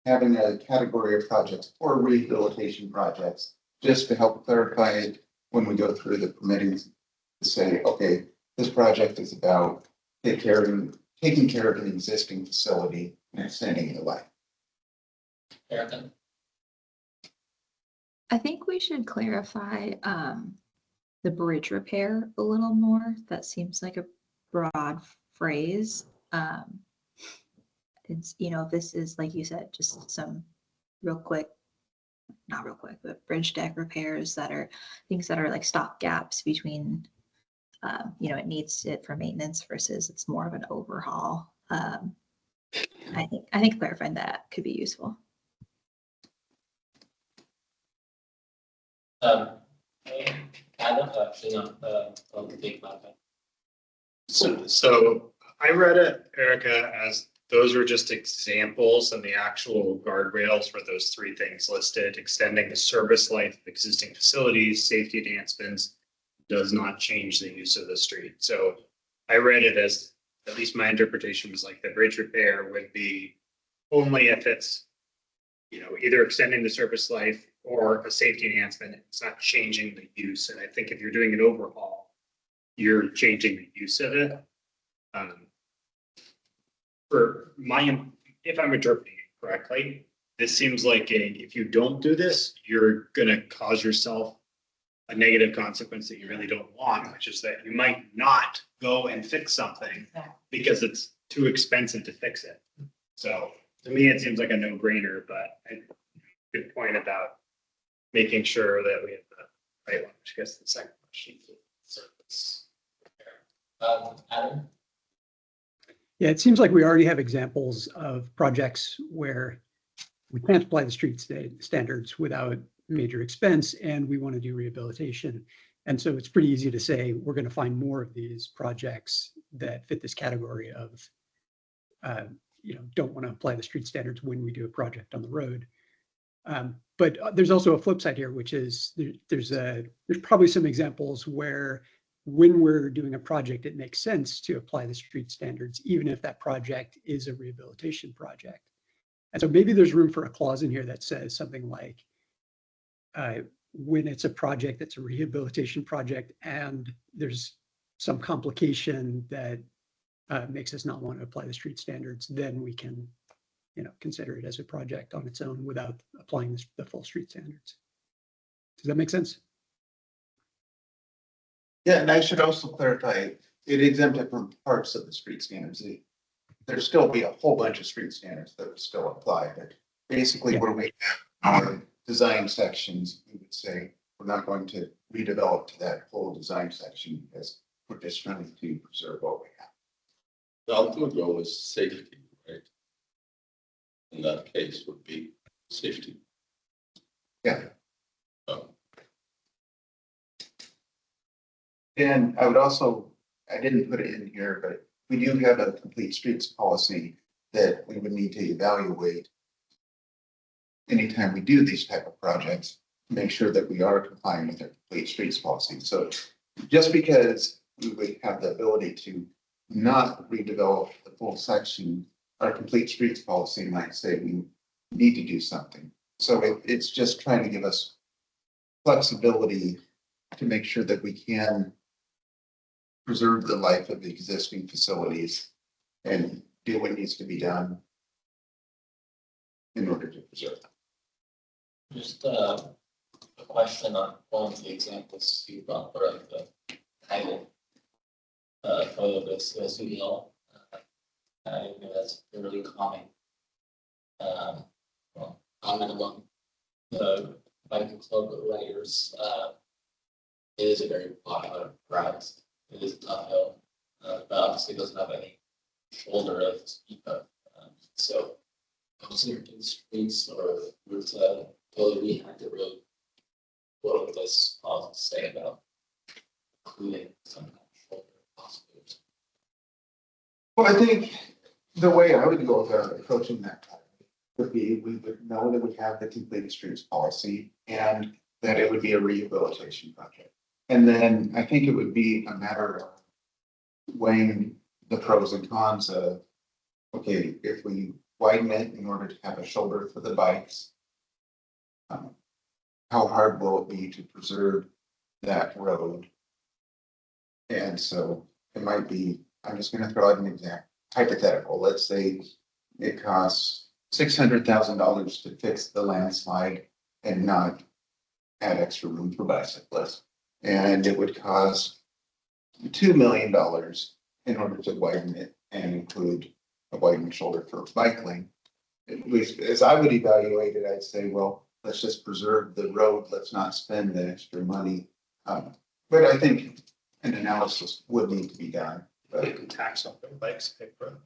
having a category of projects or rehabilitation projects, just to help clarify it when we go through the permitting to say, okay, this project is about taking care of an existing facility and extending the life. Erica? I think we should clarify the bridge repair a little more. That seems like a broad phrase. It's, you know, if this is, like you said, just some real quick, not real quick, but bridge deck repairs that are things that are like stop gaps between, you know, it needs it for maintenance versus it's more of an overhaul. I think clarifying that could be useful. Adam, actually, no, I'll think about that. So I read it, Erica, as those are just examples and the actual guardrails for those three things listed. Extending the service life of existing facilities, safety enhancements does not change the use of the street. So I read it as, at least my interpretation was like the bridge repair would be only if it's, you know, either extending the service life or a safety enhancement. It's not changing the use. And I think if you're doing an overhaul, you're changing the use of it. For my, if I'm interpreting it correctly, this seems like if you don't do this, you're going to cause yourself a negative consequence that you really don't want, which is that you might not go and fix something because it's too expensive to fix it. So to me, it seems like a no-brainer, but good point about making sure that we have the right one, which I guess the second question. Adam? Yeah, it seems like we already have examples of projects where we can't apply the street standards without major expense and we want to do rehabilitation. And so it's pretty easy to say, we're going to find more of these projects that fit this category of, don't want to apply the street standards when we do a project on the road. But there's also a flip side here, which is there's probably some examples where when we're doing a project, it makes sense to apply the street standards, even if that project is a rehabilitation project. And so maybe there's room for a clause in here that says something like, when it's a project that's a rehabilitation project and there's some complication that makes us not want to apply the street standards, then we can, consider it as a project on its own without applying the full street standards. Does that make sense? Yeah, and I should also clarify, it exempted from parts of the street standards. There'd still be a whole bunch of street standards that would still apply, but basically Yeah. where we have our design sections, we would say, we're not going to redevelop to that whole design section because we're just trying to preserve what we have. The ultimate goal is safety, right? In that case would be safety. Yeah. Oh, And I would also, I didn't put it in here, but we do have a complete streets policy that we would need to evaluate anytime we do these type of projects, make sure that we are complying with our complete streets policy. So just because we would have the ability to not redevelop the full section, our complete streets policy might say we need to do something. So it's just trying to give us flexibility to make sure that we can preserve the life of the existing facilities and do what needs to be done in order to preserve them. Just a question on one of the examples you brought, or of the title. Photo of this video. I know that's fairly common. Common among the biking club riders. It is a very popular route. It is a tough hill, but obviously doesn't have any shoulder to speak of. So, consider to the streets or route totally behind the road. What would this clause say about including some kind of shoulder possibly? Well, I think the way I would go about approaching that would be, we would know that we have the complete streets policy and that it would be a rehabilitation project. And then I think it would be a matter of weighing the pros and cons of, okay, if we widen it in order to have a shoulder for the bikes, how hard will it be to preserve that road? And so it might be, I'm just gonna throw out an example, hypothetical, let's say it costs $600,000 to fix the landslide and not add extra room for bicyclists. And it would cost $2 million in order to widen it and include a widened shoulder for bike lane. At least as I would evaluate it, I'd say, well, let's just preserve the road. Let's not spend the extra money. But I think an analysis would need to be done. They can tax on their bikes, pay for it.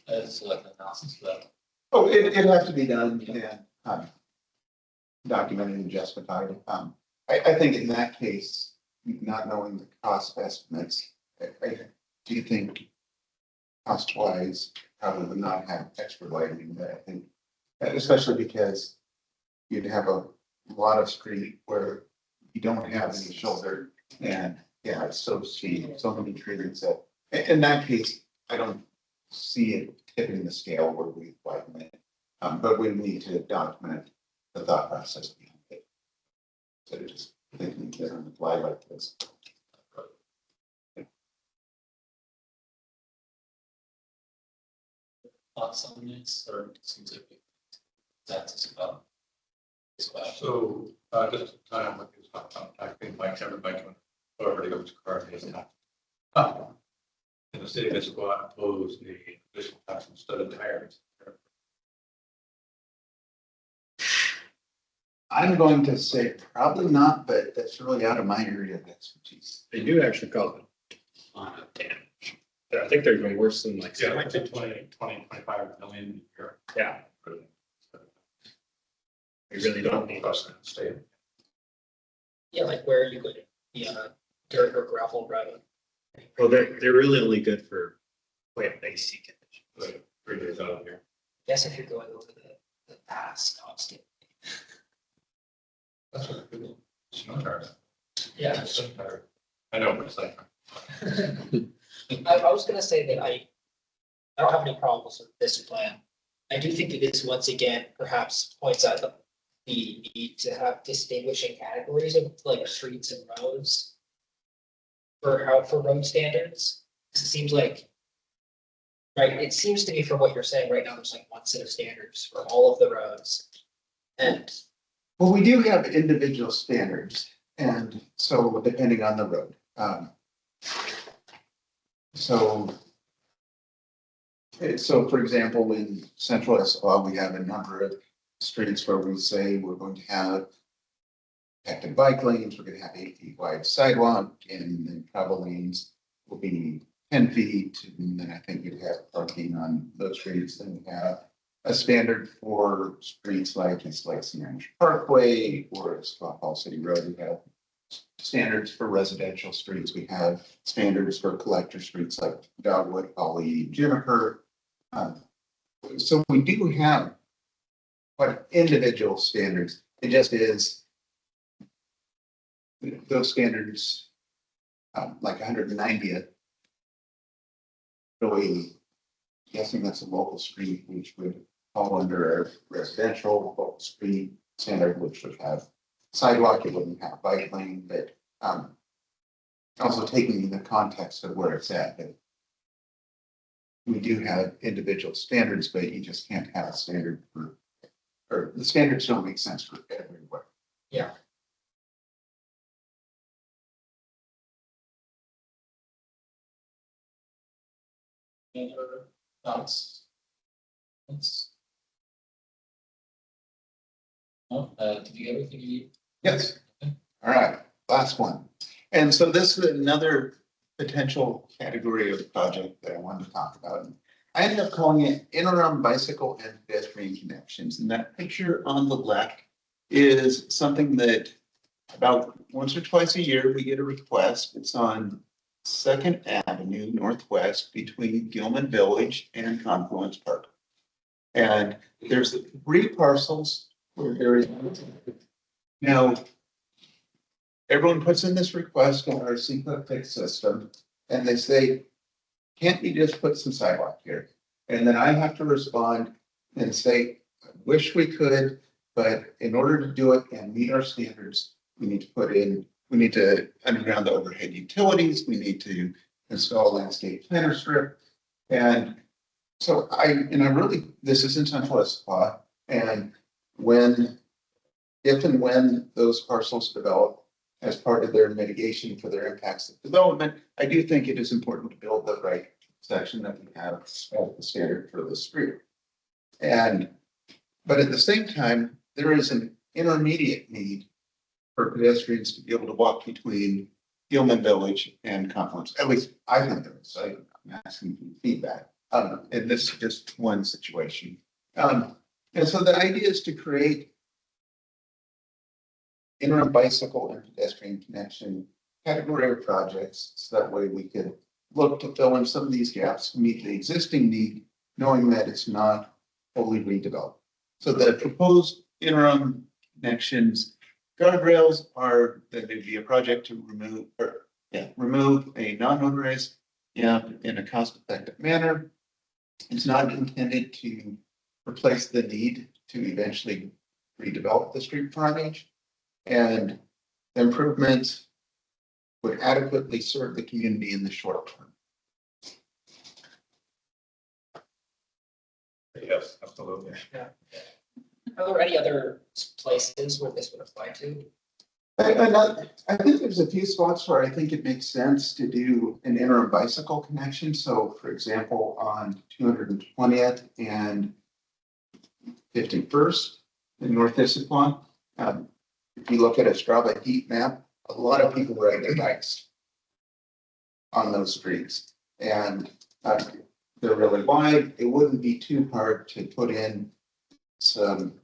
It's like an analysis of that. Oh, it'd have to be done and documented and justified. I think in that case, not knowing the cost estimates, I do think cost wise, probably would not have extra widening, but I think, especially because you'd have a lot of street where you don't have any shoulder and yeah, it's so steep, so many trees that, in that case, I don't see it tipping the scale where we widen it. But we need to document the thought process behind it. So just thinking that on the fly like this. Thoughts on this, or it seems like that's about this question. So, just time with these, I think like everybody, whoever goes to car is not. In the city of Issaquah imposed the additional tax on studded tires. I'm going to say probably not, but that's really out of my area of expertise. They do actually call it damage. I think they're going worse than like. Yeah, like 25 million a year. Yeah. We really don't need Across the state. Yeah, like where you could, dirt or gravel road. Well, they're really only good for quite icy conditions. Like 3 days out of here. Guess if you're going over the pass constantly. That's what I do. Snow tires. Yeah. Snow tire. I know, but it's like, I was gonna say that I don't have any problems with this plan. I do think it is once again perhaps points out the need to have distinguishing categories of like streets and roads. For road standards, 'cause it seems like. Right, it seems to me from what you're saying right now, there's like one set of standards for all of the roads. And Well, we do have individual standards, and so depending on the road. So for example, in central Issaquah, we have a number of streets where we say we're going to have protected bike lanes, we're going to have 8 feet wide sidewalk, and then travel lanes will be 10 feet. And then I think you'd have parking on those streets. Then we have a standard for streets like East Lake Sandwich Parkway or Issaquah City Road. We have standards for residential streets. We have standards for collector streets like Dogwood, Holly, Juniper. So we do have quite individual standards. It just is those standards, like 190th, really guessing that's a local street, which would fall under a residential local street standard, which would have sidewalk, it wouldn't have bike lane, but also taking in the context of where it's at. But we do have individual standards, but you just can't have a standard for, or the standards don't make sense for everywhere. yeah, Any other thoughts? Thanks. No, did you get everything you need? Yes. All right, last one. And so this is another potential category of project that I wanted to talk about. I ended up calling it interim bicycle and pedestrian connections. And that picture on the left is something that about once or twice a year, we get a request. It's on Second Avenue Northwest between Gilman Village and Confluence Park. And there's 3 parcels where there is. Now, everyone puts in this request on our Issaquah fix system, and they say, can't you just put some sidewalk here? And then I have to respond and say, I wish we could, but in order to do it and meet our standards, we need to underground the overhead utilities, we need to install a landscape planter strip. And so this is in central Issaquah, and if and when those parcels develop as part of their mitigation for their impacts of development, I do think it is important to build the right section that we have as the standard for the street. But at the same time, there is an intermediate need for pedestrians to be able to walk between Gilman Village and Confluence. At least I think there is. I'm asking for feedback. And this is just one situation. And so the idea is to create interim bicycle and pedestrian connection category of projects. So that way we could look to fill in some of these gaps, meet the existing need, knowing that it's not fully redeveloped. So the proposed interim connections guardrails are that there'd be a project to remove a non-motorized gap in a cost-effective manner. It's not intended to replace the need to eventually redevelop the street frontage. And the improvements would adequately serve the community in the short term. Yes, absolutely. are there any other places where this would apply to? I think there's a few spots where I think it makes sense to do an interim bicycle connection. So for example, on 220th and 51st in North Issaquah, if you look at a Strava heat map, a lot of people ride their bikes on those streets, and they're really wide. It wouldn't be too hard to put in some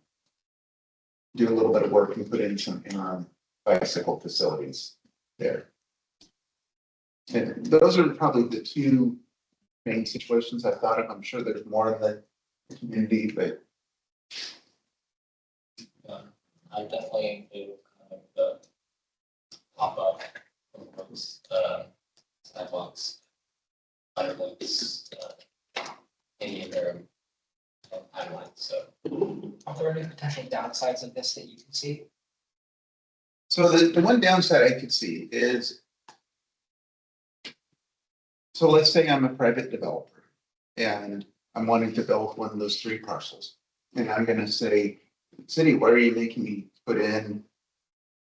do a little bit of work and put in some interim bicycle facilities there. And those are probably the two main situations I thought of. I'm sure there's more in the community, but I'm definitely in favor of kind of the pop-up, sidewalks, firewalks, any of their timelines, so. Are there any potential downsides of this that you can see? so the one downside I could see is, so let's say I'm a private developer and I'm wanting to build one of those 3 parcels. And I'm gonna say, city, why are you making me put in,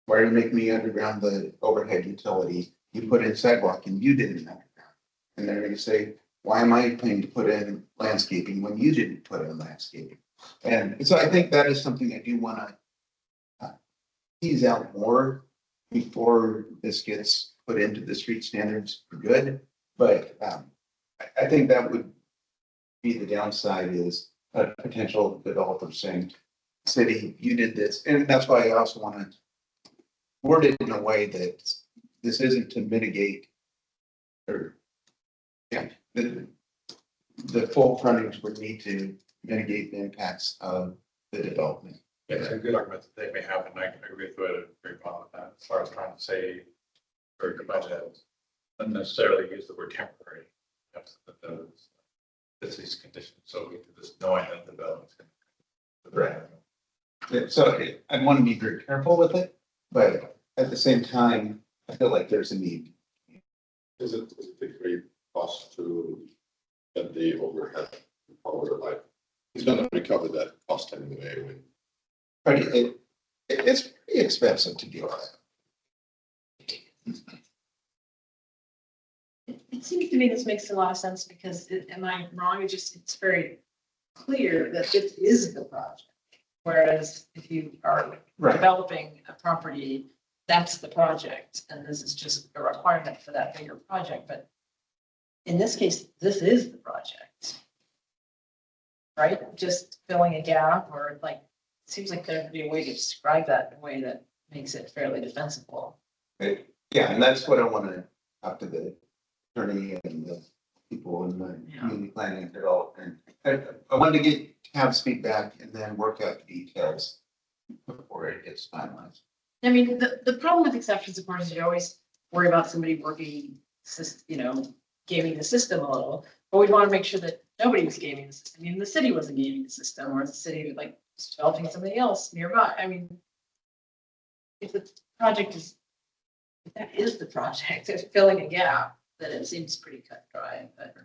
why are you making me underground the overhead utility? You put in sidewalk and you didn't underground. And they're gonna say, why am I paying to put in landscaping when you didn't put in landscaping? And so I think that is something I do wanna tease out more before this gets put into the street standards for good. But I think that would be the downside, is a potential developer saying, city, you did this. And that's why I also want to word it in a way that this isn't to mitigate or, yeah, the full frontage would need to mitigate the impacts of the development. It's a good argument that they may have, and I can agree with it, very well with that, as far as trying to say, or combine that, unnecessarily use the word temporary. That's these conditions, so we do this knowing that the development's going to. Right. Yeah, so I want to be very careful with it, but at the same time, I feel like there's a need. Is it a great cost to get the overhead power line? He's gonna recover that cost anyway. But it's pretty expensive to deal with. It seems to me this makes a lot of sense because am I wrong? It's very clear that it is the project. Whereas if you are Right. developing a property, that's the project, and this is just a requirement for that bigger project, but in this case, this is the project. Right? Just filling a gap, or like, it seems like there'd be a way to describe that in a way that makes it fairly defensible. Yeah, and that's what I want to talk to the attorney and the people in the community planning and development. I wanted to have feedback and then work out the details before it gets finalized. I mean, the problem with exceptions, of course, is you always worry about somebody working, gaming the system a little, but we'd want to make sure that nobody was gaming the system. I mean, the city wasn't gaming the system, or the city like was developing something else nearby. I mean, if the project is, if that is the project, it's filling a gap, then it seems pretty cut and dry. But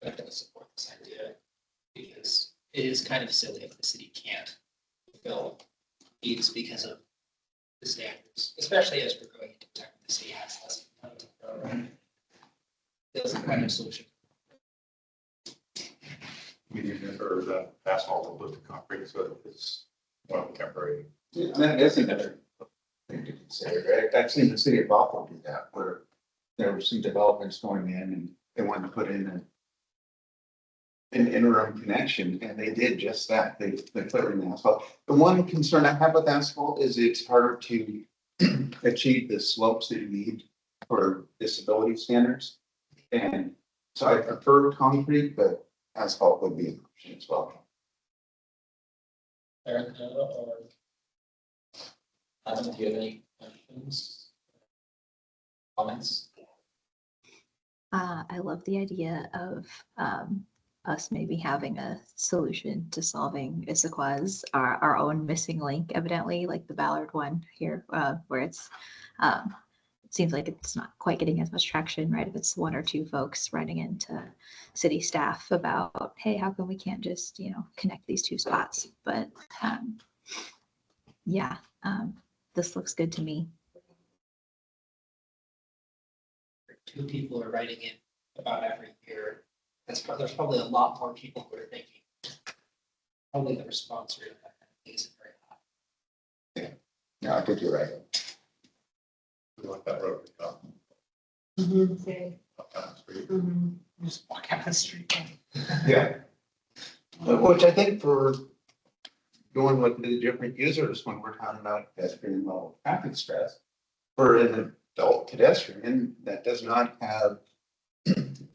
I'm gonna support this idea because it is kind of silly if the city can't fulfill needs because of the standards, especially as we're going into tech, the city has less money to grow, right? Feels like kind of solution. We need to for the asphalt with the concrete, so it's one temporary. Yeah, and that is another thing to consider. I've seen the city of Buffalo do that, where there were some developments going in and they wanted to put in an interim connection, and they did just that. They put in asphalt. The one concern I have with asphalt is it's harder to achieve the slopes that you need for disability standards. And so I prefer concrete, but asphalt would be an option as well. Erica or Adam, do you have any questions? Comments? I love the idea of us maybe having a solution to solving Issaquah's, our own missing link, evidently, like the Ballard one here, where it's it seems like it's not quite getting as much traction, right? If it's 1 or 2 folks running into city staff about, hey, how come we can't just, connect these 2 spots? But yeah, this looks good to me. 2 people are writing it about every year. There's probably a lot more people who are thinking. Probably the response rate of that isn't very high. Yeah, I think you're right. We want that road to come up down the street. just walk out the street. Yeah. Which I think for going with the different users when we're talking about pedestrian level traffic stress. For an adult pedestrian that does not have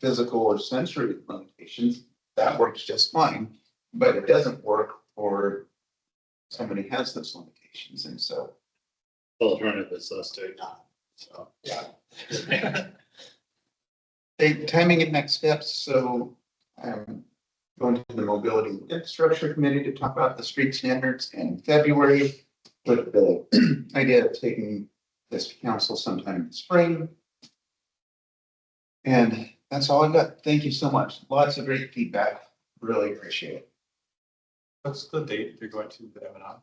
physical or sensory limitations, that works just fine, but it doesn't work for somebody who has those limitations, and so. The alternative is us doing that, so. Yeah. Timing and next steps, so I'm going to the Mobility and Infrastructure Committee to talk about the street standards in February, with the idea of taking this to council sometime in the spring. And that's all I've got. Thank you so much. Lots of great feedback. Really appreciate it. What's the date you're going to the M&I?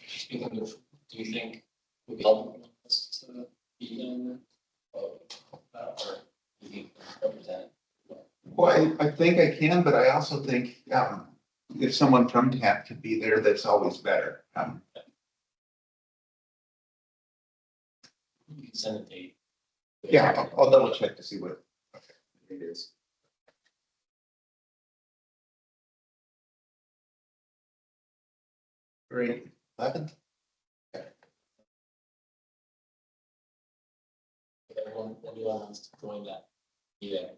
Speaking of, do you think we'll be able to be in? Or do you represent? Well, I think I can, but I also think if someone from TAP could be there, that's always better. You can send a date. Yeah, I'll double check to see what it is. Great. 11th? Everyone wants to join that. Yeah.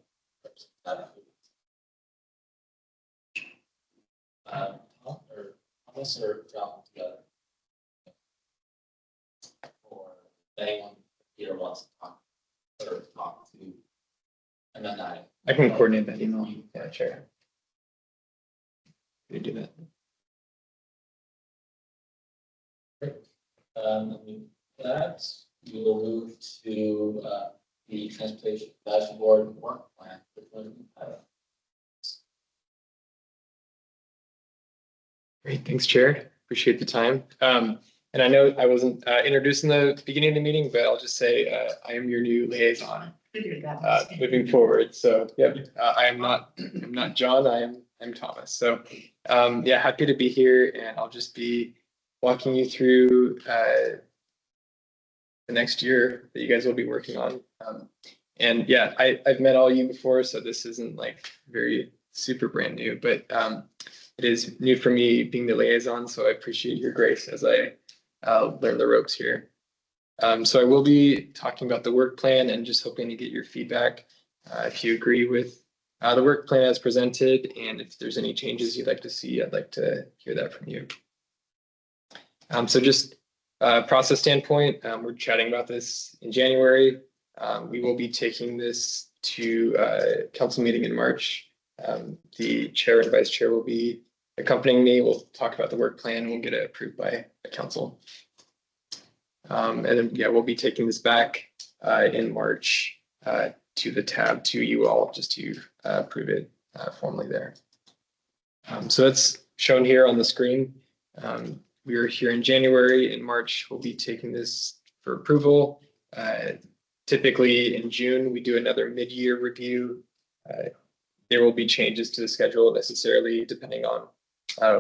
Or Thomas or John together. Or anyone here wants to talk or talk to. And then I can coordinate that email. Yeah, sure. We do that. That we will move to the transportation advisory board work plan. Great, thanks, Chair. Appreciate the time. And I know I wasn't introduced in the beginning of the meeting, but I'll just say I am your new liaison moving forward. So, yep, I'm not John. I'm Thomas. So, yeah, happy to be here, and I'll just be walking you through the next year that you guys will be working on. And yeah, I've met all you before, so this isn't like very super brand new, but it is new for me being the liaison, so I appreciate your grace as I learn the ropes here. So I will be talking about the work plan and just hoping to get your feedback if you agree with the work plan as presented, and if there's any changes you'd like to see, I'd like to hear that from you. So just process standpoint, we're chatting about this in January. We will be taking this to council meeting in March. The chair and vice chair will be accompanying me. We'll talk about the work plan. We'll get it approved by council. And then, yeah, we'll be taking this back in March to the tab to you all just to approve it formally there. So that's shown here on the screen. We are here in January. In March, we'll be taking this for approval. Typically in June, we do another mid-year review. There will be changes to the schedule necessarily depending on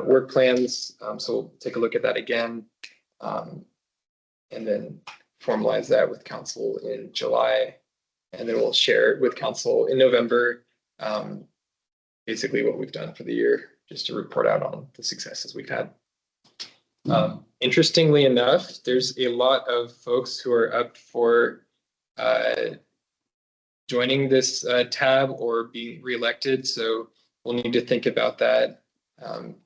work plans. So we'll take a look at that again. And then formalize that with council in July. And then we'll share it with council in November. Basically what we've done for the year, just to report out on the successes we've had. Interestingly enough, there's a lot of folks who are up for joining this tab or being reelected. So we'll need to think about that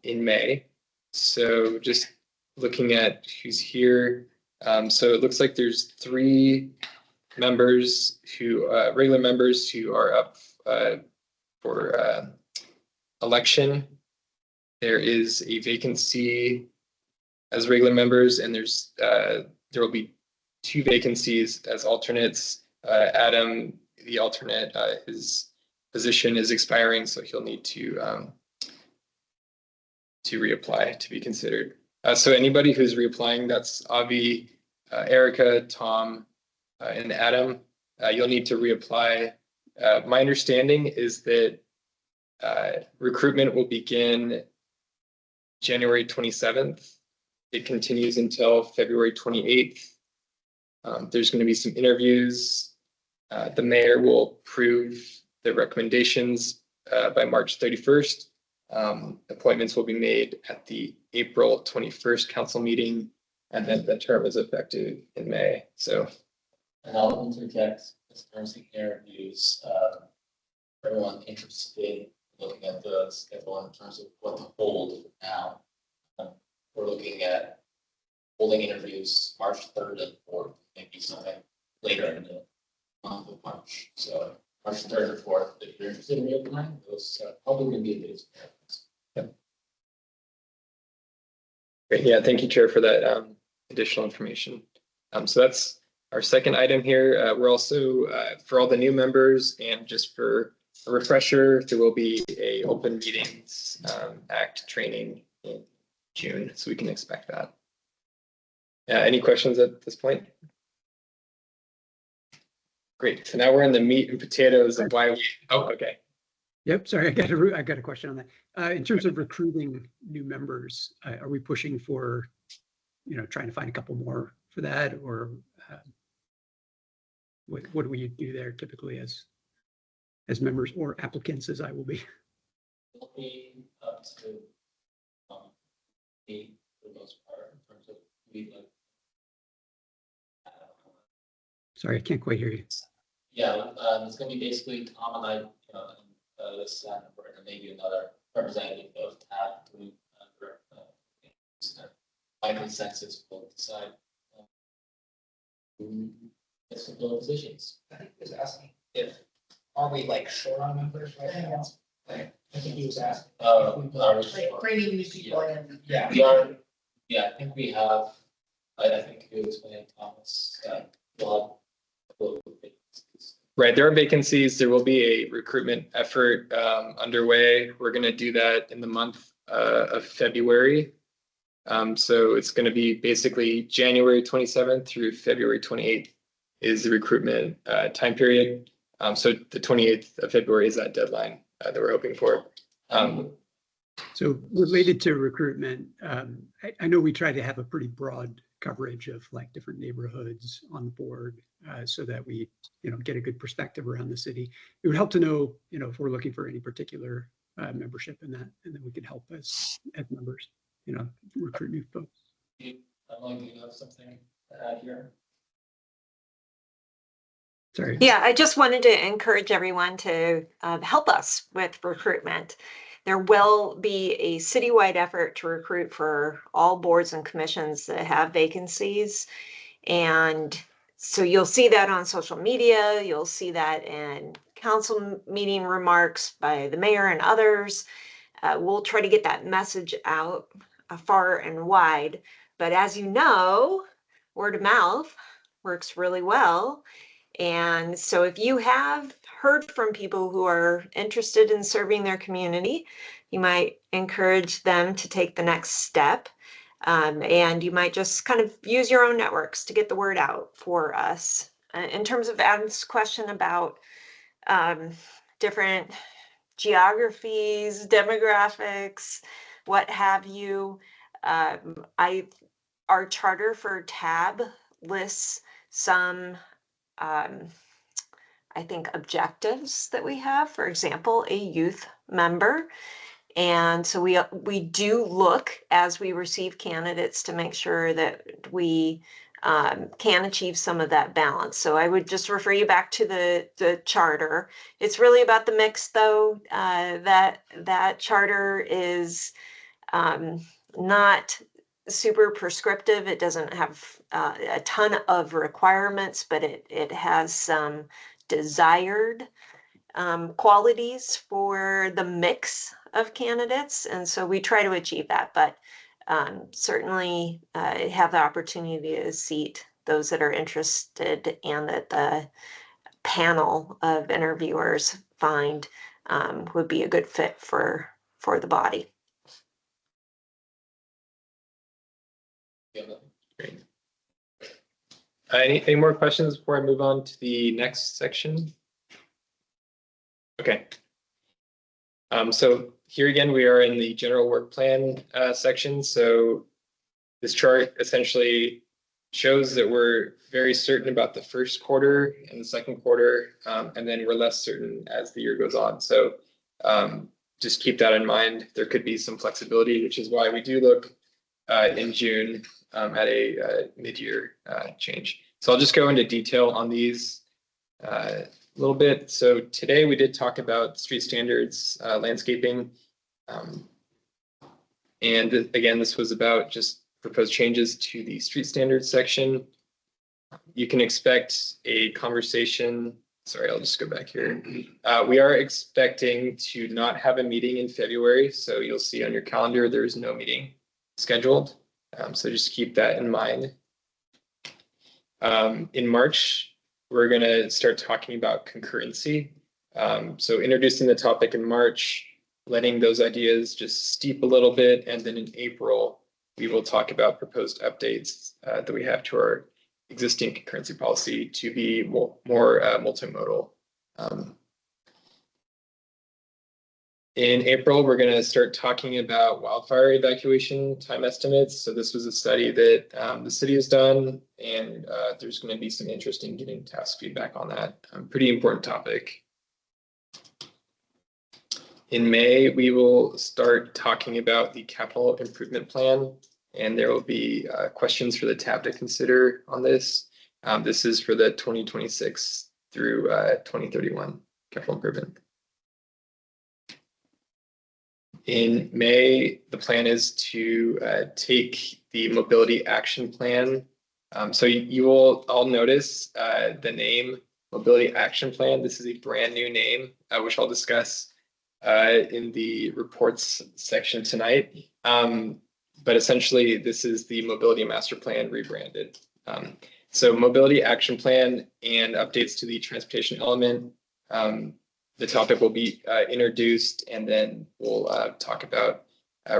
in May. So just looking at who's here. So it looks like there's 3 members who, regular members who are up for election. There is a vacancy as regular members, and there will be 2 vacancies as alternates. Adam, the alternate, his position is expiring, so he'll need to reapply to be considered. So anybody who's reapplying, that's Avi, Erica, Tom, and Adam. You'll need to reapply. My understanding is that recruitment will begin January 27th. It continues until February 28th. There's going to be some interviews. The mayor will approve the recommendations by March 31st. Appointments will be made at the April 21st council meeting, and then the term is effective in May. So And I'll interject as terms of interviews, for everyone interested in looking at the schedule in terms of what to hold now. We're looking at holding interviews March 3rd and 4th, maybe something later in the month of March. So March 3rd and 4th, if you're interested in reapplying, those are probably going to be a bit. great. Yeah, thank you, Chair, for that additional information. So that's our second item here. We're also, for all the new members and just for a refresher, there will be a Open Meetings Act training in June, so we can expect that. Any questions at this point? Great. So now we're in the meat and potatoes of why we. Oh, okay. Yep, sorry, I got a question on that. In terms of recruiting new members, are we pushing for, trying to find a couple more for that, or what do we do there typically as members or applicants, as I will be? It'll be up to me for the most part in terms of we like. Sorry, I can't quite hear you. Yeah, it's going to be basically Tom and I, and this and maybe another representative of TAB doing by consensus we'll decide. It's to fill positions. I think he was asking if, are we like short on members right now? Like, I think he was asking. Like bringing new people in. Yeah. We are, yeah, I think we have, I think you explained, Thomas, we'll have. Right, there are vacancies. There will be a recruitment effort underway. We're going to do that in the month of February. So it's going to be basically January 27th through February 28th is the recruitment time period. So the 28th of February is that deadline that we're hoping for. So related to recruitment, I know we try to have a pretty broad coverage of like different neighborhoods on the board so that we, get a good perspective around the city. It would help to know, if we're looking for any particular membership in that, and then we could help as members, recruit new folks. Emily, do you have something to add here? Sorry. Yeah, I just wanted to encourage everyone to help us with recruitment. There will be a citywide effort to recruit for all boards and commissions that have vacancies. And so you'll see that on social media, you'll see that in council meeting remarks by the mayor and others. We'll try to get that message out far and wide. But as you know, word of mouth works really well. And so if you have heard from people who are interested in serving their community, you might encourage them to take the next step. And you might just kind of use your own networks to get the word out for us. In terms of Adam's question about different geographies, demographics, what have you, our charter for TAB lists some I think objectives that we have, for example, a youth member. And so we do look as we receive candidates to make sure that we can achieve some of that balance. So I would just refer you back to the charter. It's really about the mix, though. That charter is not super prescriptive. It doesn't have a ton of requirements, but it has some desired qualities for the mix of candidates. And so we try to achieve that, but certainly have the opportunity to seat those that are interested and that the panel of interviewers find would be a good fit for the body. Great. Any more questions before I move on to the next section? Okay. So here again, we are in the general work plan section. So this chart essentially shows that we're very certain about the first quarter and the second quarter, and then we're less certain as the year goes on. So just keep that in mind. There could be some flexibility, which is why we do look in June at a mid-year change. So I'll just go into detail on these a little bit. So today we did talk about street standards, landscaping. And again, this was about just proposed changes to the street standards section. You can expect a conversation. Sorry, I'll just go back here. We are expecting to not have a meeting in February. So you'll see on your calendar, there is no meeting scheduled. So just keep that in mind. In March, we're going to start talking about concurrency. So introducing the topic in March, letting those ideas just steep a little bit. And then in April, we will talk about proposed updates that we have to our existing concurrency policy to be more multimodal. In April, we're going to start talking about wildfire evacuation time estimates. So this was a study that the city has done, and there's going to be some interest in getting task feedback on that. Pretty important topic. In May, we will start talking about the capital improvement plan, and there will be questions for the tab to consider on this. This is for the 2026 through 2031 capital improvement. In May, the plan is to take the mobility action plan. So you will all notice the name mobility action plan. This is a brand new name, which I'll discuss in the reports section tonight. But essentially, this is the mobility master plan rebranded. So mobility action plan and updates to the transportation element. The topic will be introduced, and then we'll talk about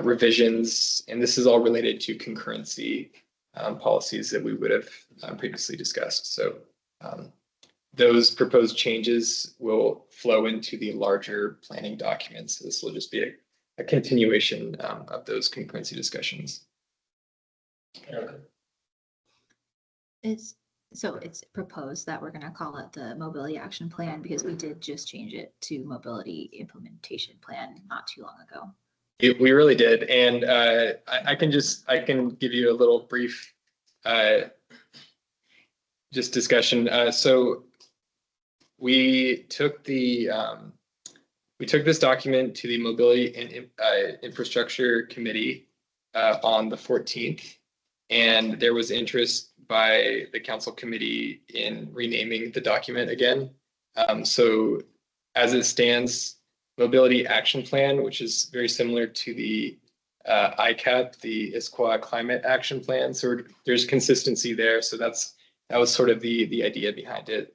revisions. And this is all related to concurrency policies that we would have previously discussed. So those proposed changes will flow into the larger planning documents. So this will just be a continuation of those concurrency discussions. So it's proposed that we're going to call it the mobility action plan because we did just change it to mobility implementation plan not too long ago. We really did. And I can give you a little brief just discussion. So we took this document to the Mobility and Infrastructure Committee on the 14th, and there was interest by the council committee in renaming the document again. So as it stands, Mobility Action Plan, which is very similar to the ICAP, the Issaquah Climate Action Plan. So there's consistency there. So that was sort of the idea behind it.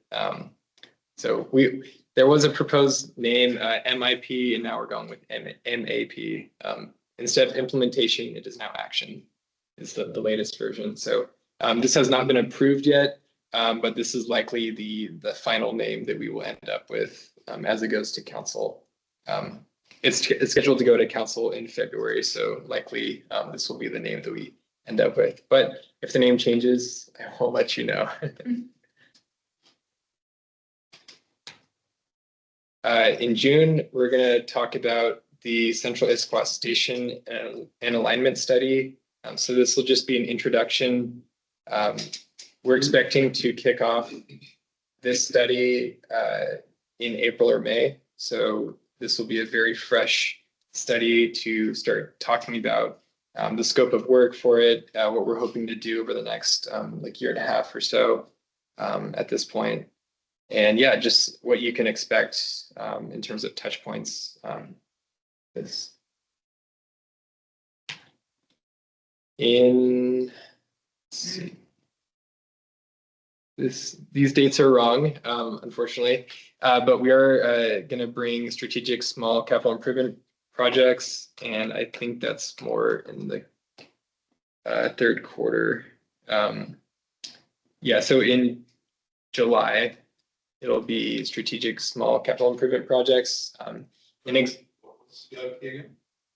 So there was a proposed name, MIP, and now we're going with MAP. Instead of implementation, it is now action, is the latest version. So this has not been approved yet, but this is likely the final name that we will end up with as it goes to council. It's scheduled to go to council in February, so likely this will be the name that we end up with. But if the name changes, I will let you know. In June, we're going to talk about the Central Issaquah Station and alignment study. So this will just be an introduction. We're expecting to kick off this study in April or May. So this will be a very fresh study to start talking about the scope of work for it, what we're hoping to do over the next year and a half or so at this point. And yeah, just what you can expect in terms of touch points. Let's see. These dates are wrong, unfortunately, but we are going to bring strategic small capital improvement projects, and I think that's more in the third quarter. Yeah, so in July, it'll be strategic small capital improvement projects.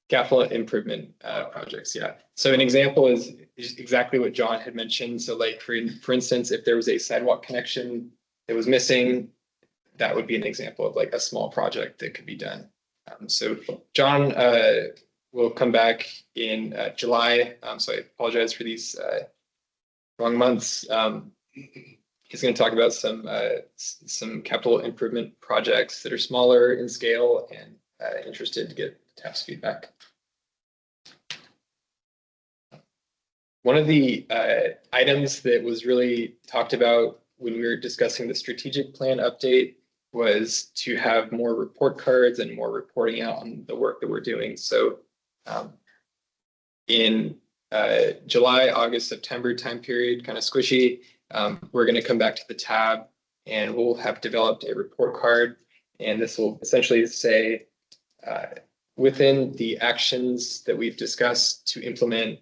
Capital improvement projects, yeah. So an example is exactly what John had mentioned. So like for instance, if there was a sidewalk connection that was missing, that would be an example of like a small project that could be done. So John will come back in July. So I apologize for these wrong months. He's going to talk about some capital improvement projects that are smaller in scale, and interested to get TAP's feedback. One of the items that was really talked about when we were discussing the strategic plan update was to have more report cards and more reporting out on the work that we're doing. So in July, August, September time period, kind of squishy, we're going to come back to the tab and we'll have developed a report card. And this will essentially say, within the actions that we've discussed to implement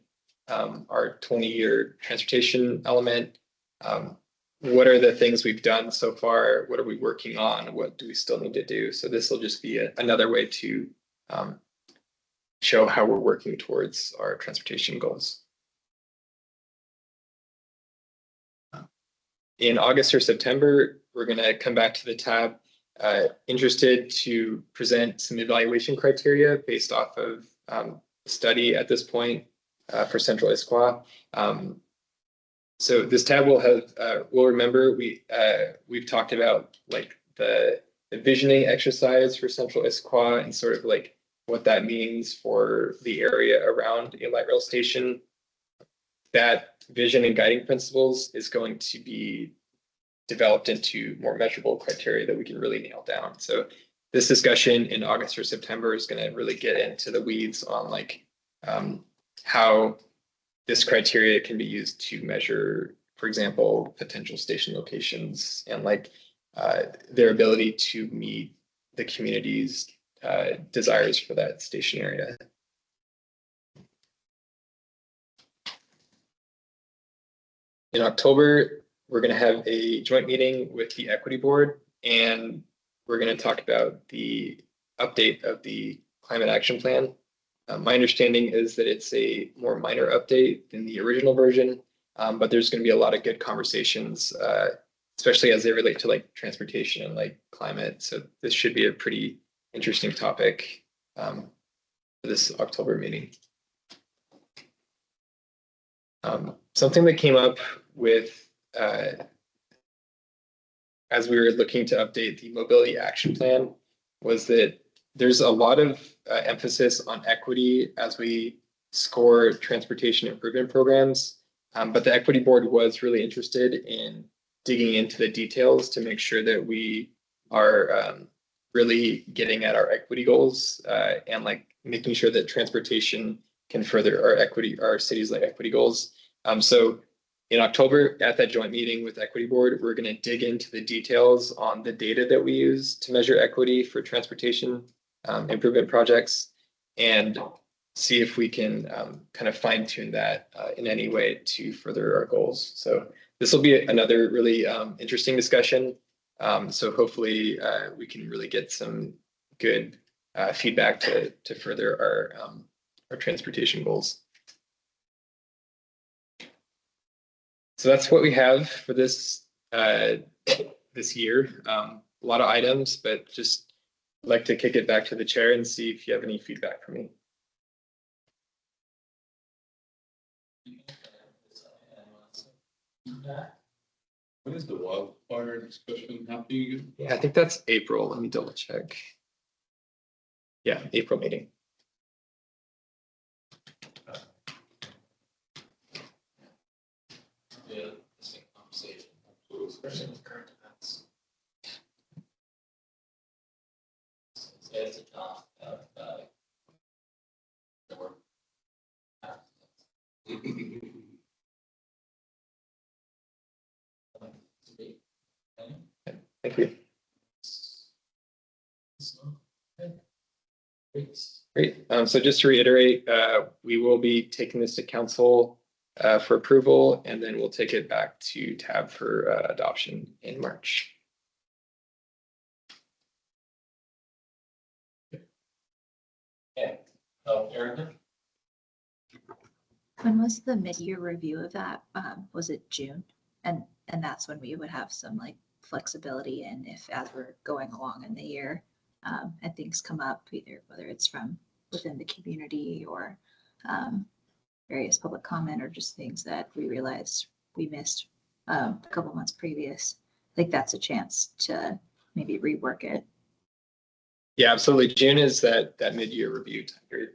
our 20-year transportation element, what are the things we've done so far? What are we working on? What do we still need to do? So this will just be another way to show how we're working towards our transportation goals. In August or September, we're going to come back to the tab, interested to present some evaluation criteria based off of study at this point for Central Issaquah. So this tab will have, we'll remember we've talked about like the visioning exercise for Central Issaquah and sort of like what that means for the area around a light rail station. That vision and guiding principles is going to be developed into more measurable criteria that we can really nail down. So this discussion in August or September is going to really get into the weeds on like how this criteria can be used to measure, for example, potential station locations and like their ability to meet the community's desires for that station area. In October, we're going to have a joint meeting with the equity board, and we're going to talk about the update of the climate action plan. My understanding is that it's a more minor update than the original version, but there's going to be a lot of good conversations, especially as they relate to like transportation and like climate. So this should be a pretty interesting topic for this October meeting. Something that came up with as we were looking to update the mobility action plan was that there's a lot of emphasis on equity as we score transportation improvement programs, but the equity board was really interested in digging into the details to make sure that we are really getting at our equity goals and like making sure that transportation can further our city's like equity goals. So in October at that joint meeting with equity board, we're going to dig into the details on the data that we use to measure equity for transportation improvement projects and see if we can kind of fine tune that in any way to further our goals. So this will be another really interesting discussion. So hopefully we can really get some good feedback to further our transportation goals. So that's what we have for this this year. A lot of items, but just like to kick it back to the chair and see if you have any feedback for me. When is the wildfire discussion happening again? Yeah, I think that's April. Let me double check. Yeah, April meeting. Yeah, the same conversation, especially with current events. It's a tough the work. Thank you. Great. So just to reiterate, we will be taking this to council for approval, and then we'll take it back to tab for adoption in March. Okay. Erica? When was the mid-year review of that? Was it June? And that's when we would have some like flexibility, and if as we're going along in the year, and things come up, either whether it's from within the community or various public comment or just things that we realized we missed a couple months previous. I think that's a chance to maybe rework it. Yeah, absolutely. June is that mid-year review time period.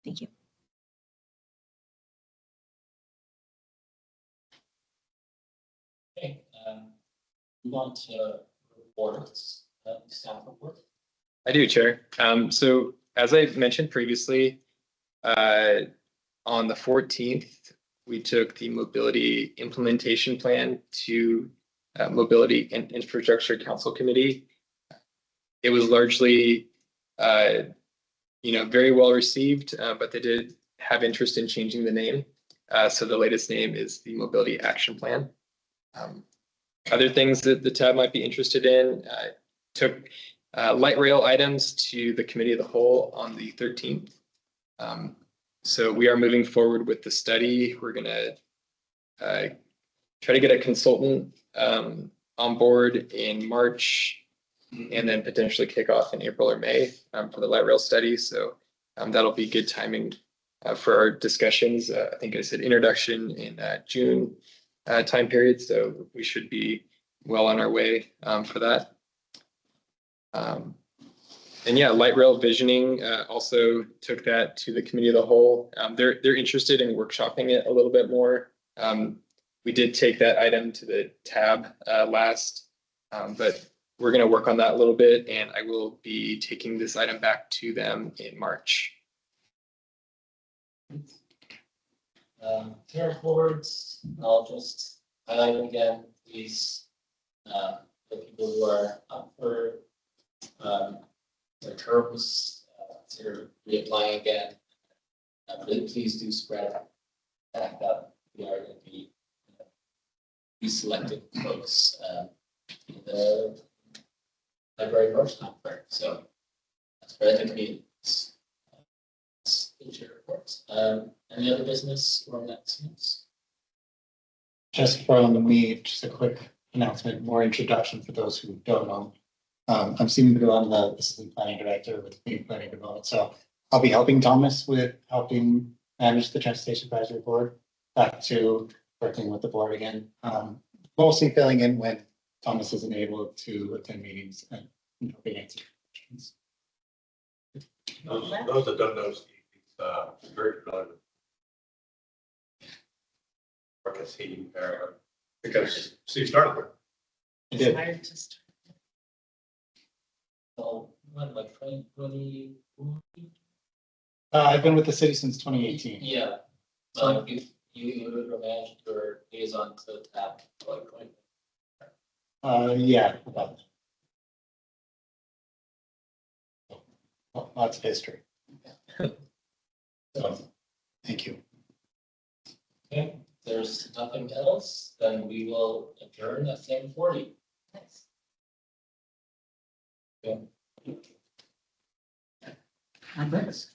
Thank you. Okay, move on to reports, staff report. I do, Chair. So as I mentioned previously, on the 14th, we took the mobility implementation plan to Mobility and Infrastructure Council Committee. It was largely, very well received, but they did have interest in changing the name. So the latest name is the Mobility Action Plan. Other things that the tab might be interested in, took light rail items to the Committee of the Whole on the 13th. So we are moving forward with the study. We're going to try to get a consultant on board in March and then potentially kick off in April or May for the light rail study. So that'll be good timing for our discussions. I think I said introduction in June time period. So we should be well on our way for that. And yeah, light rail visioning also took that to the Committee of the Whole. They're interested in workshopping it a little bit more. We did take that item to the tab last, but we're going to work on that a little bit, and I will be taking this item back to them in March. Chair boards, I'll just highlight again, these, the people who are up for their terms, to reapplying again. Really please do spread back up. We are going to be selecting folks in the February first timeframe. So spread the communities. Chair reports. Any other business or announcements? Just from me, just a quick announcement, more introduction for those who don't know. I'm Stephen Bigelow, I'm the Assistant Planning Director with Community Planning Development. So I'll be helping Thomas with helping manage the Transportation Advisory Board, back to working with the board again. Mostly filling in when Thomas isn't able to attend meetings and being answered questions. Those that don't know, Steve, he's very familiar with work as he, because Steve started with. I did. Oh, what, like 2020? I've been with the city since 2018. Yeah. You would manage your liaison to TAP, like, Yeah, about that. Lots of history. So, thank you. okay, if there's nothing else, then we will adjourn at 7:40. Nice. Okay. Thanks.